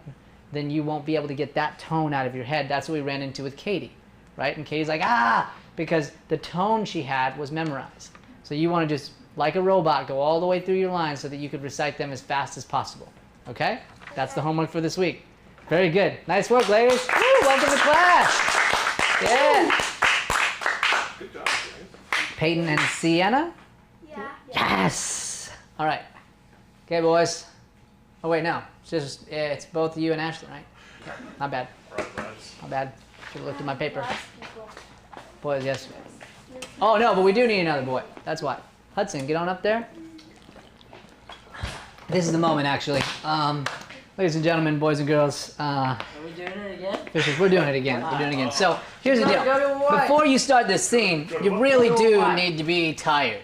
then you won't be able to get that tone out of your head. That's what we ran into with Katie, right? And Katie's like, ah, because the tone she had was memorized. So you want to just, like a robot, go all the way through your lines so that you could recite them as fast as possible. Okay? That's the homework for this week. Very good. Nice work, ladies. Woo, welcome to class. Yeah. Good job, guys. Peyton and Sienna? Yeah. Yes. All right. Okay, boys. Oh, wait, no. It's both you and Ashley, right? Okay. Not bad. Not bad. Should have looked at my paper. Boys, yes. Oh, no, but we do need another boy. That's why. Hudson, get on up there. This is the moment, actually. Ladies and gentlemen, boys and girls, Are we doing it again? Fishers, we're doing it again. We're doing it again. So here's the deal. Go to what? Before you start this scene, you really do need to be tired,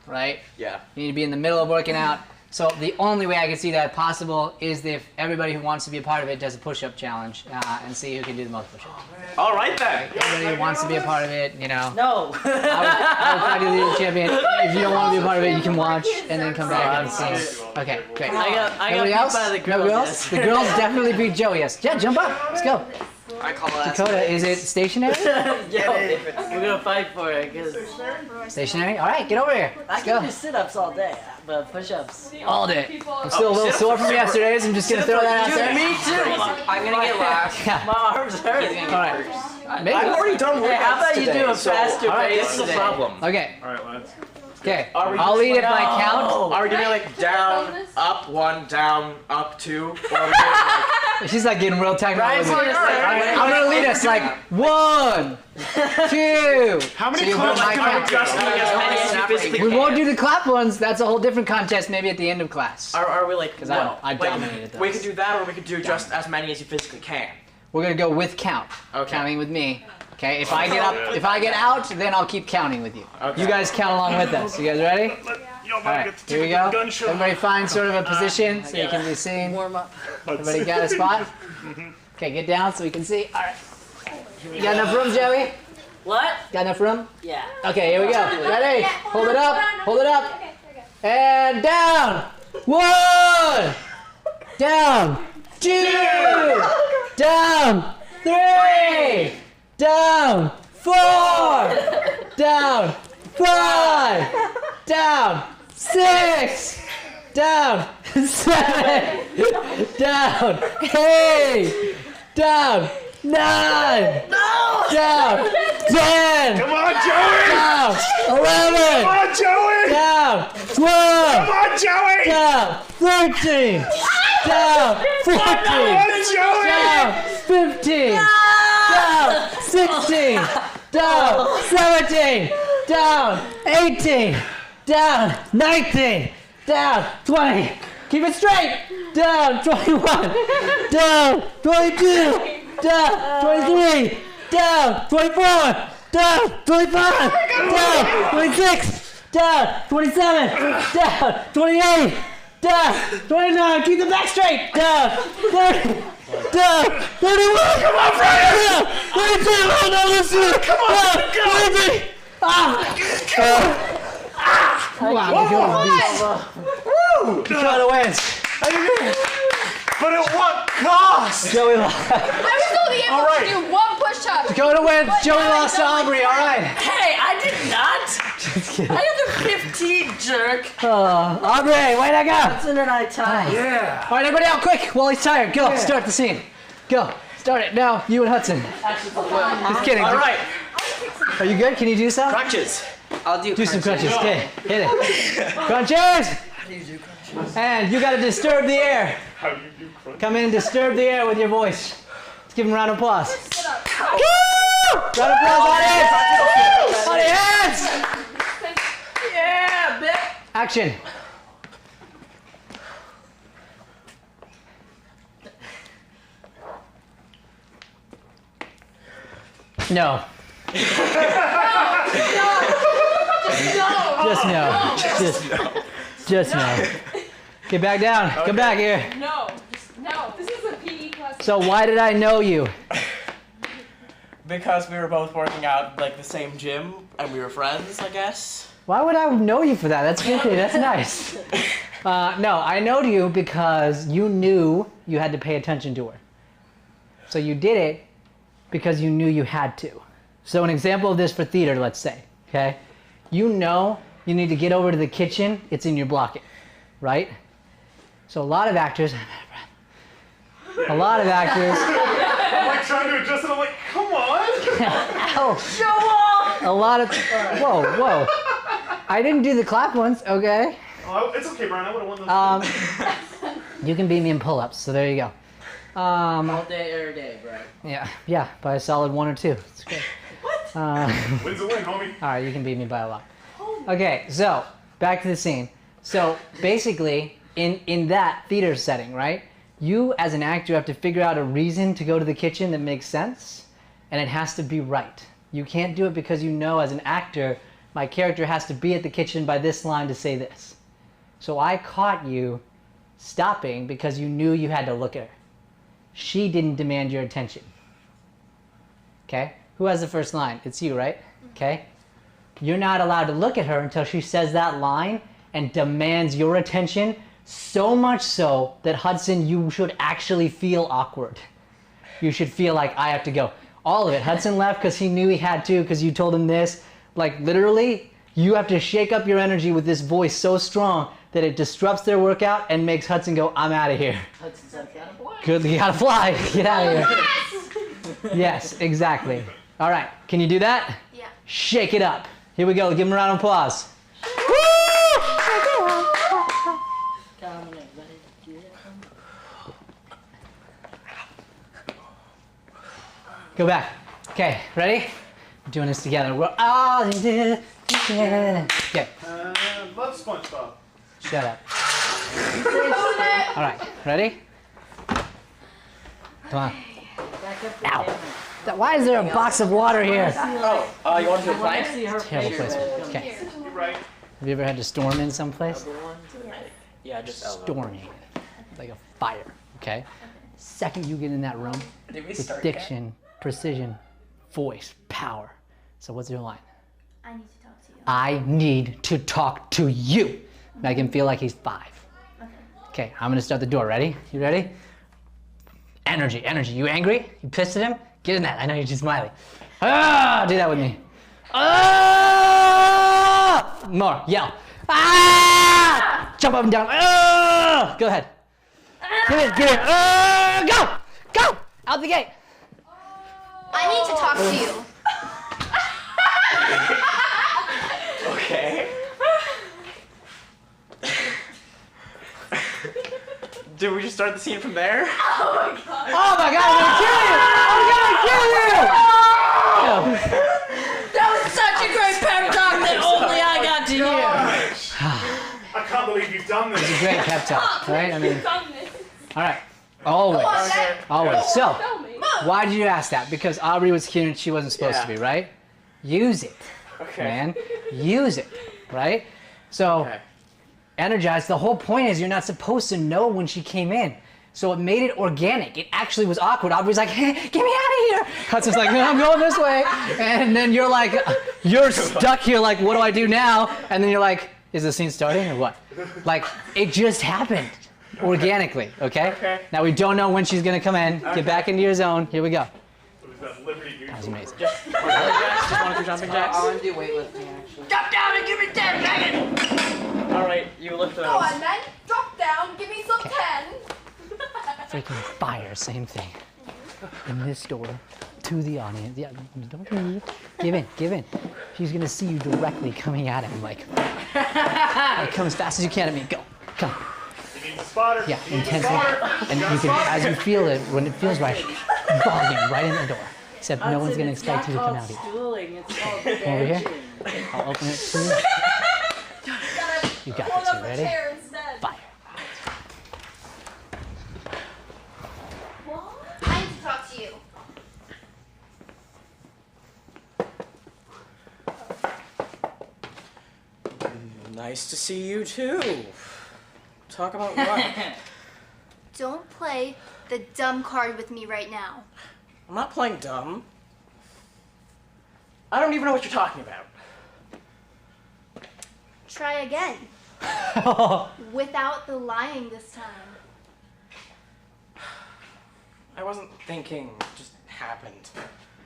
right? Yeah. You need to be in the middle of working out. So the only way I can see that possible is if everybody who wants to be a part of it does a push-up challenge and see who can do the most push-ups. All right then. Everybody who wants to be a part of it, you know. No. I would probably do the champion. If you don't want to be a part of it, you can watch and then come back and see. Okay, great. I got Everybody beat else? by the No girls. girls? Yes. The girls definitely beat Joey. Yes. Yeah, jump up. Let's go. I call that. Dakota, is it stationary? Yo, we're gonna fight for it because Stationary? All right, get over here. I Let's can go. do sit-ups all day, but push-ups. All day. I'm still a little sore from yesterday's. I'm just going to throw that out there. Me too. I'm gonna get last. Yeah. My arms hurt. All right. Maybe. I've already done Hey, how about you today, do a so- faster all right, pace this is the today? problem. Okay. Alright, lads. Okay. Are we I'll just lead if I No. count. Are we doing like down, up, 1, down, up 2? Or are we doing like She's like getting real technical. Ryan's with me. gonna say- All right, I'm going to lead us like 1, 2. How many So you claps hold my can I count. adjust doing as many as you physically We can? won't do the clap ones. That's a whole different contest maybe at the end of class. Are we like? 'Cause well, I wait, dominated We those. could do that, or we could do just as many as you physically can. We're going to go with count. Okay. Counting with me. Okay, if I get out, then I'll keep counting with you. Okay. You guys count along with us. You guys ready? Yo, All right, here we go. Everybody find sort of a position so you can be seen. Warm up. Everybody got a spot? Okay, get down so we can see. All right. You got enough room, Joey? What? Got enough room? Yeah. Okay, here we go. Ready? Hold it up. Hold it up. Okay, there we go. And down. 1. Down. 2. Down. 3. Down. 4. Down. 5. Down. 6. Down. 7. Down. 8. Down. 9. No! Down. 10. Come on, Joey! Down. 11. Come on, Joey! Down. 12. Come on, Joey! Down. 13. Down. 14. Come on, Joey! Down. 15. Down. 16. Down. 17. Down. 18. Down. 19. Down. 20. Keep it straight. Down. 21. Down. 22. Down. 23. Down. 24. Down. 25. Down. 26. Down. 27. Down. 28. Down. 29. Keep the back straight. Down. 30. Down. 31. Come on, Brian. 32. Dakota wins. But at what cost? Joey lost. I was only able to do one push-up. Dakota wins. Joey lost to Aubrey. All right. Hey, I did not. Just kidding. I had the 15, jerk. Aubrey, way to go. Hudson and I tied. Yeah. All right, everybody out quick. Wally's tired. Go. Start the scene. Go. Start it now. You and Hudson. Just kidding. All right. Are you good? Can you do some? Crunches. I'll do Do some crunches. Okay. Hit it. Crunches. How do you do crunches? And you got to disturb the air. How do you do crunch? Come in and disturb the air with your voice. Let's give him a round of applause. Sit up. Woo! Round of applause, audience. Audience. Yeah, bitch. Action. No. Just no. Just no. Get back down. Come back here. No. No. This is a PE class. So why did I know you? Because we were both working out like the same gym and we were friends, I guess. Why would I know you for that? That's good. That's nice. No, I know you because you knew you had to pay attention to her. So you did it because you knew you had to. So an example of this for theater, let's say, okay? You know you need to get over to the kitchen. It's in your blocking, right? So a lot of actors, I'm like trying to adjust it. I'm like, come on. ow, Show off. a lot of, whoa. I didn't do the clap ones, okay? Oh, it's okay, Brian. I would have won those. You can beat me in pull-ups, so there you go. All day, every day, bro. Yeah, by a solid 1 or 2. It's great. What? Wins a win, homie. All right, you can beat me by a lot. Okay, so back to the scene. So basically, in that theater setting, right? You as an actor have to figure out a reason to go to the kitchen that makes sense, and it has to be right. You can't do it because you know as an actor, my character has to be at the kitchen by this line to say this. So I caught you stopping because you knew you had to look at her. She didn't demand your attention. Okay? Who has the first line? It's you, right? Okay? You're not allowed to look at her until she says that line and demands your attention, so much so that, Hudson, you should actually feel awkward. You should feel like I have to go. All of it. Hudson left because he knew he had to because you told him this. Like, literally, you have to shake up your energy with this voice so strong that it disrupts their workout and makes Hudson go, I'm out of here. Hudson's like, gotta fly. Good, you gotta fly. Get out of here. Yes, exactly. All right, can you do that? Yeah. Shake it up. Here we go. Give him a round of applause. Dominic, let it do it. Go back. Okay, ready? We're doing this together. We're all in this together. Okay, Love SpongeBob. shut up. All right, ready? Come on. Back up the Ow. camera. Why is there a box of water here? Oh, you want to do a I want to plank? see her Terrible picture. placement. Okay. You're right. Have you ever had to storm in someplace? Yeah, just Storming. Like a fire, okay? Second you get in that room, Did we it's start diction, precision, voice, power. So what's your line? I need to talk to you. I need to talk to you. Make him feel like he's 5. Okay, I'm gonna start the door. Ready? You ready? Energy, energy. You angry? You pissed at him? Get in that. I know you're just smiling. Ah! Do that with me. Ah! More. Yell. Ah! Jump up and down. Ah! Go ahead. Get in. Get in. Ah! Go! Go! Out the gate. I need to talk to you. Okay. Did we just start the scene from there? Oh my god, I'm gonna kill you! I'm gonna kill you! That was such a great pep talk that only I got to hear. I can't believe you've done this. It's a great pep talk, right? I mean, all right. Always. Always. So, why did you ask that? Because Aubrey was here and she wasn't supposed to be, right? Use it, Okay. man. Use it, right? So, Okay. energize. The whole point is you're not supposed to know when she came in. So it made it organic. It actually was awkward. Aubrey's like, hey, get me out of here. Hudson's like, no, I'm going this way. And then you're like, you're stuck here like, what do I do now? And then you're like, is the scene starting or what? Like, it just happened organically, okay? Okay. Now we don't know when she's gonna come in. Get back into your zone. Here we go. That was amazing. Just one or two jumping jacks. I want to do weightlifting actually. Drop down and give me 10, Megan! Alright, you lift those. Go on, men. Drop down. Give me some 10. Freaking fire, same thing. In this door, to the audience. Yeah, don't leave. Give in. She's gonna see you directly coming at him, like come as fast as you can at me. Go, come. You need the spotter. Yeah, intensely. And you can, as you feel it, when it feels right, volume right in the door. Except no one's gonna expect you to come out here. Stooling, it's called Over here. benching. I'll open it to you. You got this. You ready? Fire. I need to talk to you. Nice to see you too. Talk about what? Don't play the dumb card with me right now. I'm not playing dumb. I don't even know what you're talking about. Try again. Without the lying this time. I wasn't thinking, it just happened.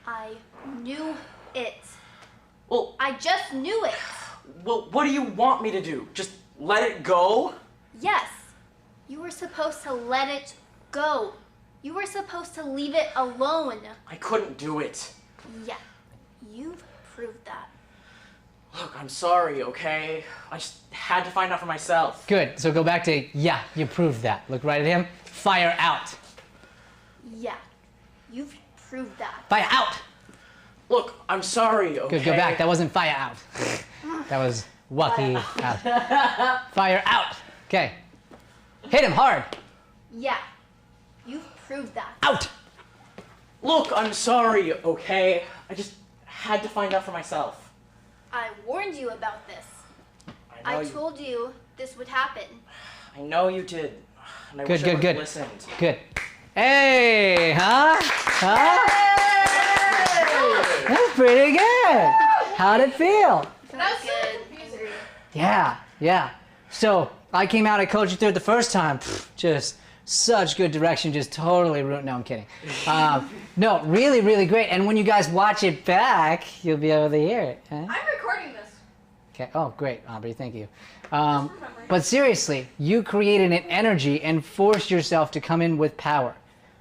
I knew it. Well, I just knew it. well, what do you want me to do? Just let it go? Yes. You were supposed to let it go. You were supposed to leave it alone. I couldn't do it. Yeah. You've proved that. Look, I'm sorry, okay? I just had to find out for myself. Good. So go back to, yeah, you proved that. Look right at him. Fire out. Yeah. You've proved that. Fire out. Look, I'm sorry, okay? Good. Go back. That wasn't fire out. That was Wacky out. Fire out. Okay. Hit him hard. Yeah. You've proved that. Out. Look, I'm sorry, okay? I just had to find out for myself. I warned you about this. I I told you this would happen. I know you did. And I Good, wish I good, would've good. listened. Good. Hey, huh? Huh? That's pretty good. How'd it feel? That was good. Yeah. So I came out, I coached you through it the first time. Just such good direction, just totally ruined. No, I'm kidding. No, really, really great. And when you guys watch it back, you'll be able to hear it. Huh? I'm recording this. Okay. Oh, great, Aubrey. Thank you. But seriously, you created an energy and forced yourself to come in with power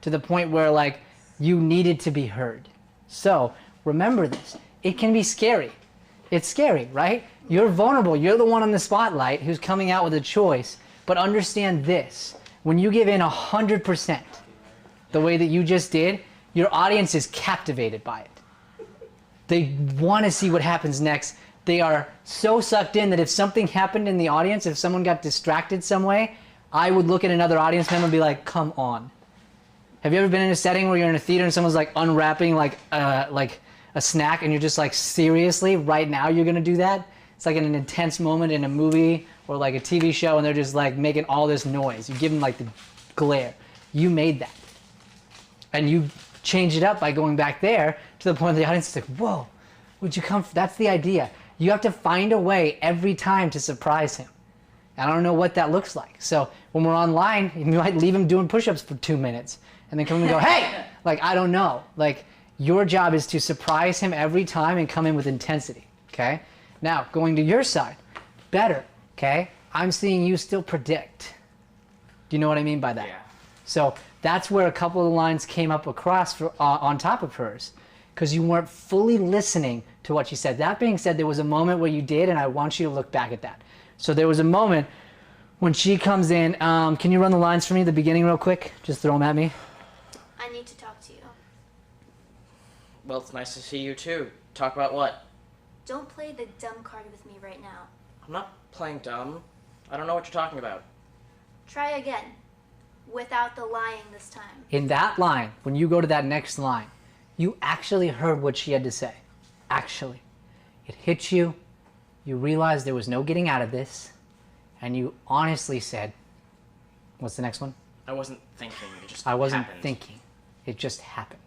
to the point where, like, you needed to be heard. So remember this. It can be scary. It's scary, right? You're vulnerable. You're the one on the spotlight who's coming out with a choice. But understand this. When you give in 100%, the way that you just did, your audience is captivated by it. They want to see what happens next. They are so sucked in that if something happened in the audience, if someone got distracted some way, I would look at another audience member and be like, come on. Have you ever been in a setting where you're in a theater and someone's like unwrapping like a snack and you're just like, seriously, right now you're gonna do that? It's like an intense moment in a movie or like a TV show and they're just like making all this noise. You give them like the glare. You made that. And you change it up by going back there to the point where the audience is like, whoa, where'd you come from? That's the idea. You have to find a way every time to surprise him. I don't know what that looks like. So when we're online, you might leave him doing push-ups for 2 minutes and then come and go, hey, like, I don't know. Like, your job is to surprise him every time and come in with intensity, okay? Now, going to your side, better, okay? I'm seeing you still predict. Do you know what I mean by that? Yeah. So that's where a couple of the lines came up across for, on top of hers, because you weren't fully listening to what she said. That being said, there was a moment where you did, and I want you to look back at that. So there was a moment when she comes in. Can you run the lines for me at the beginning real quick? Just throw them at me. I need to talk to you. Well, it's nice to see you too. Talk about what? Don't play the dumb card with me right now. I'm not playing dumb. I don't know what you're talking about. Try again. Without the lying this time. In that line, when you go to that next line, you actually heard what she had to say. Actually. It hit you. You realized there was no getting out of this. And you honestly said, what's the next one? I wasn't thinking. It just I wasn't happened. thinking. It just happened.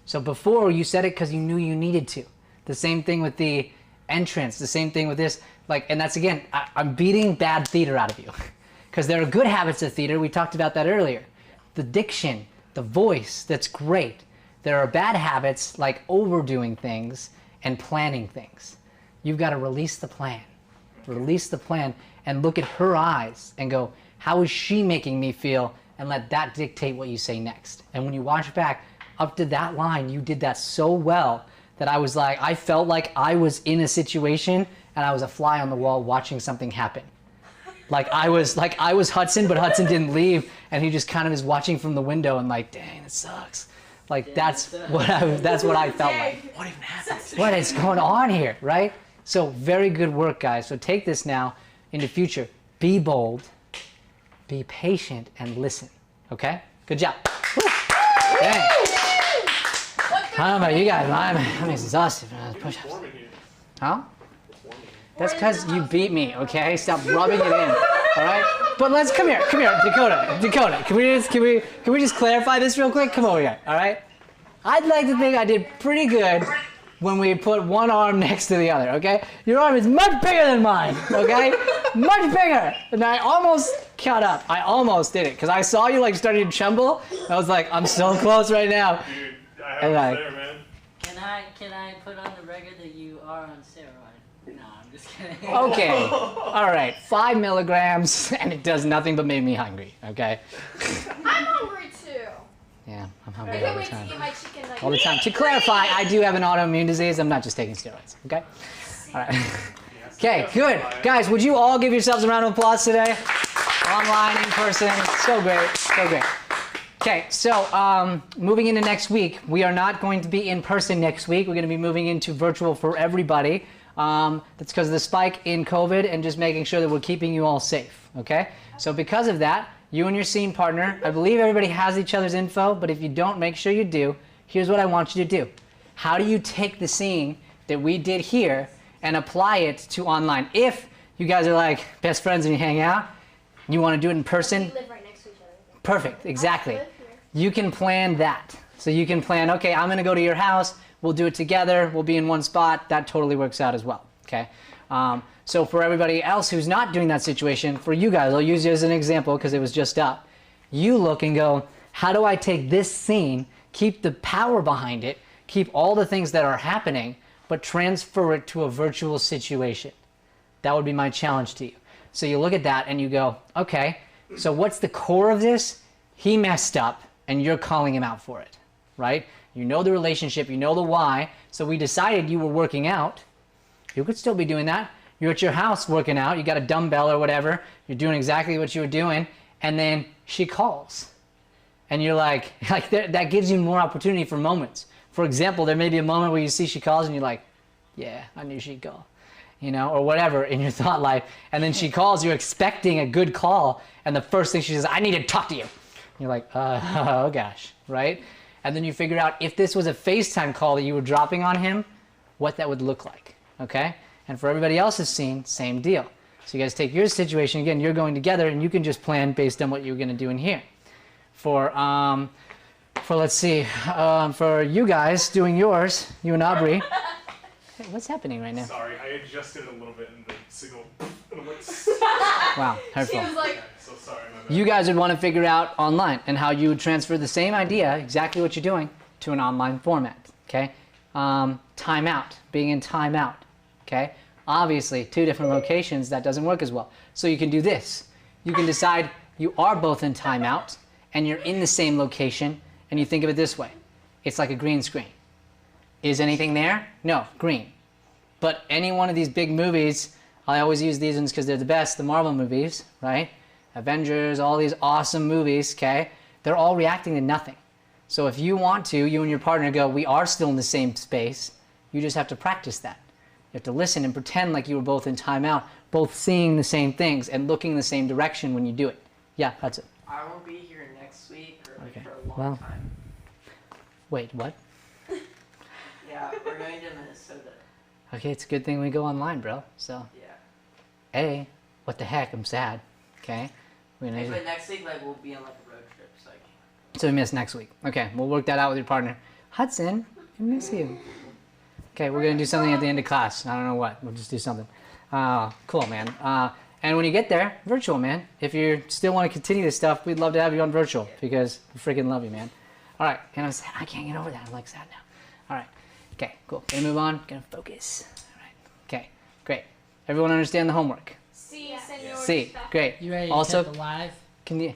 So before, you said it because you knew you needed to. The same thing with the entrance. The same thing with this. Like, and that's, again, I'm beating bad theater out of you. Because there are good habits of theater. We talked about that earlier. The diction, the voice, that's great. There are bad habits like overdoing things and planning things. You've got to release the plan. Release the plan and look at her eyes and go, how is she making me feel? And let that dictate what you say next. And when you watch back, up to that line, you did that so well that I was like, I felt like I was in a situation and I was a fly on the wall watching something happen. Like I was Hudson, but Hudson didn't leave, and he just kind of is watching from the window and like, dang, it sucks. Like that's what I felt like. What even happened? What is going on here, right? So very good work, guys. So take this now into future. Be bold, be patient, and listen. Okay? Good job. Woo. Dang. I don't know about you guys, I'm exhausted from those push-ups. Huh? That's because you beat me, okay? Stop rubbing it in, all right? But let's come here, Dakota. Can we just clarify this real quick? Come over here, all right? I'd like to think I did pretty good when we put one arm next to the other, okay? Your arm is much bigger than mine, okay? Much bigger. And I almost caught up. I almost did it because I saw you like starting to tremble. I was like, I'm so close right now. Dude, I have there, man. Can I put on the record that you are on steroids? No, I'm just kidding. Okay, all right, 5 milligrams, and it does nothing but make me hungry, okay? I'm hungry too. Yeah, I'm I hungry can't all the wait to time. eat my chicken nuggets. All the time. To clarify, I do have an autoimmune disease. I'm not just taking steroids, okay? All right. Okay, good. Guys, would you all give yourselves a round of applause today? Online, in person, so great, so great. Okay, so moving into next week, we are not going to be in person next week. We're going to be moving into virtual for everybody. That's because of the spike in COVID and just making sure that we're keeping you all safe, okay? So because of that, you and your scene partner, I believe everybody has each other's info, but if you don't, make sure you do. Here's what I want you to do. How do you take the scene that we did here and apply it to online? If you guys are like best friends and you hang out, you want to do it in person, We live right next to each other. perfect, exactly. I live here. You can plan that. So you can plan, okay, I'm going to go to your house. We'll do it together. We'll be in one spot. That totally works out as well, okay? So for everybody else who's not doing that situation, for you guys, I'll use you as an example because it was just up. You look and go, how do I take this scene, keep the power behind it, keep all the things that are happening, but transfer it to a virtual situation? That would be my challenge to you. So you look at that and you go, okay, so what's the core of this? He messed up and you're calling him out for it, right? You know the relationship, you know the why, so we decided you were working out. You could still be doing that. You're at your house working out, you got a dumbbell or whatever, you're doing exactly what you were doing, and then she calls. And you're like that gives you more opportunity for moments. For example, there may be a moment where you see she calls and you're like, yeah, I knew she'd call. You know, or whatever in your thought life. And then she calls, you're expecting a good call, and the first thing she says, I need to talk to you. And you're like, oh gosh, right? And then you figure out if this was a FaceTime call that you were dropping on him, what that would look like, okay? And for everybody else's scene, same deal. So you guys take your situation, again, you're going together, and you can just plan based on what you're gonna do in here. For let's see, for you guys doing yours, you and Aubrey. Hey, what's happening right now? Sorry, I adjusted a little bit and the signal. Wow, hurtful. She was like, So sorry, my bad. You guys would want to figure out online and how you would transfer the same idea, exactly what you're doing, to an online format, okay? Timeout, being in timeout, okay? Obviously, 2 different locations, that doesn't work as well. So you can do this. You can decide you are both in timeout and you're in the same location, and you think of it this way. It's like a green screen. Is anything there? No, green. But any one of these big movies, I always use these ones because they're the best, the Marvel movies, right? Avengers, all these awesome movies, okay? They're all reacting to nothing. So if you want to, you and your partner go, we are still in the same space, you just have to practice that. You have to listen and pretend like you were both in timeout, both seeing the same things and looking the same direction when you do it. Yeah, that's it. I won't be here next week or like Okay. for a long Well. time. Wait, what? Yeah, we're going to Minnesota. Okay, it's a good thing we go online, bro. So, Yeah. A, what the heck, I'm sad, okay? Hey, but next week, like, we'll be on like a road trip, so I can't. So we miss next week. Okay, we'll work that out with your partner. Hudson, I miss you. Okay, we're gonna do something at the end of class. I don't know what. We'll just do something. Cool, man. And when you get there, virtual, man. If you still want to continue this stuff, we'd love to have you on virtual because we freaking love you, man. All right, and I'm sad. I can't get over that. I'm like sad now. All right. Okay, cool. Gonna move on. Gonna focus. All right. Okay, great. Everyone understand the homework? See, senor. See, great. You ready Also, to kill the live? can you?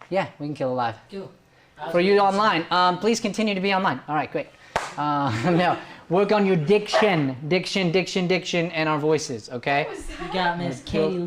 Yeah, we can kill a live. Cool. For you online, please continue to be online. All right, great. Now, work on your diction, and our voices, okay? You got Miss Katie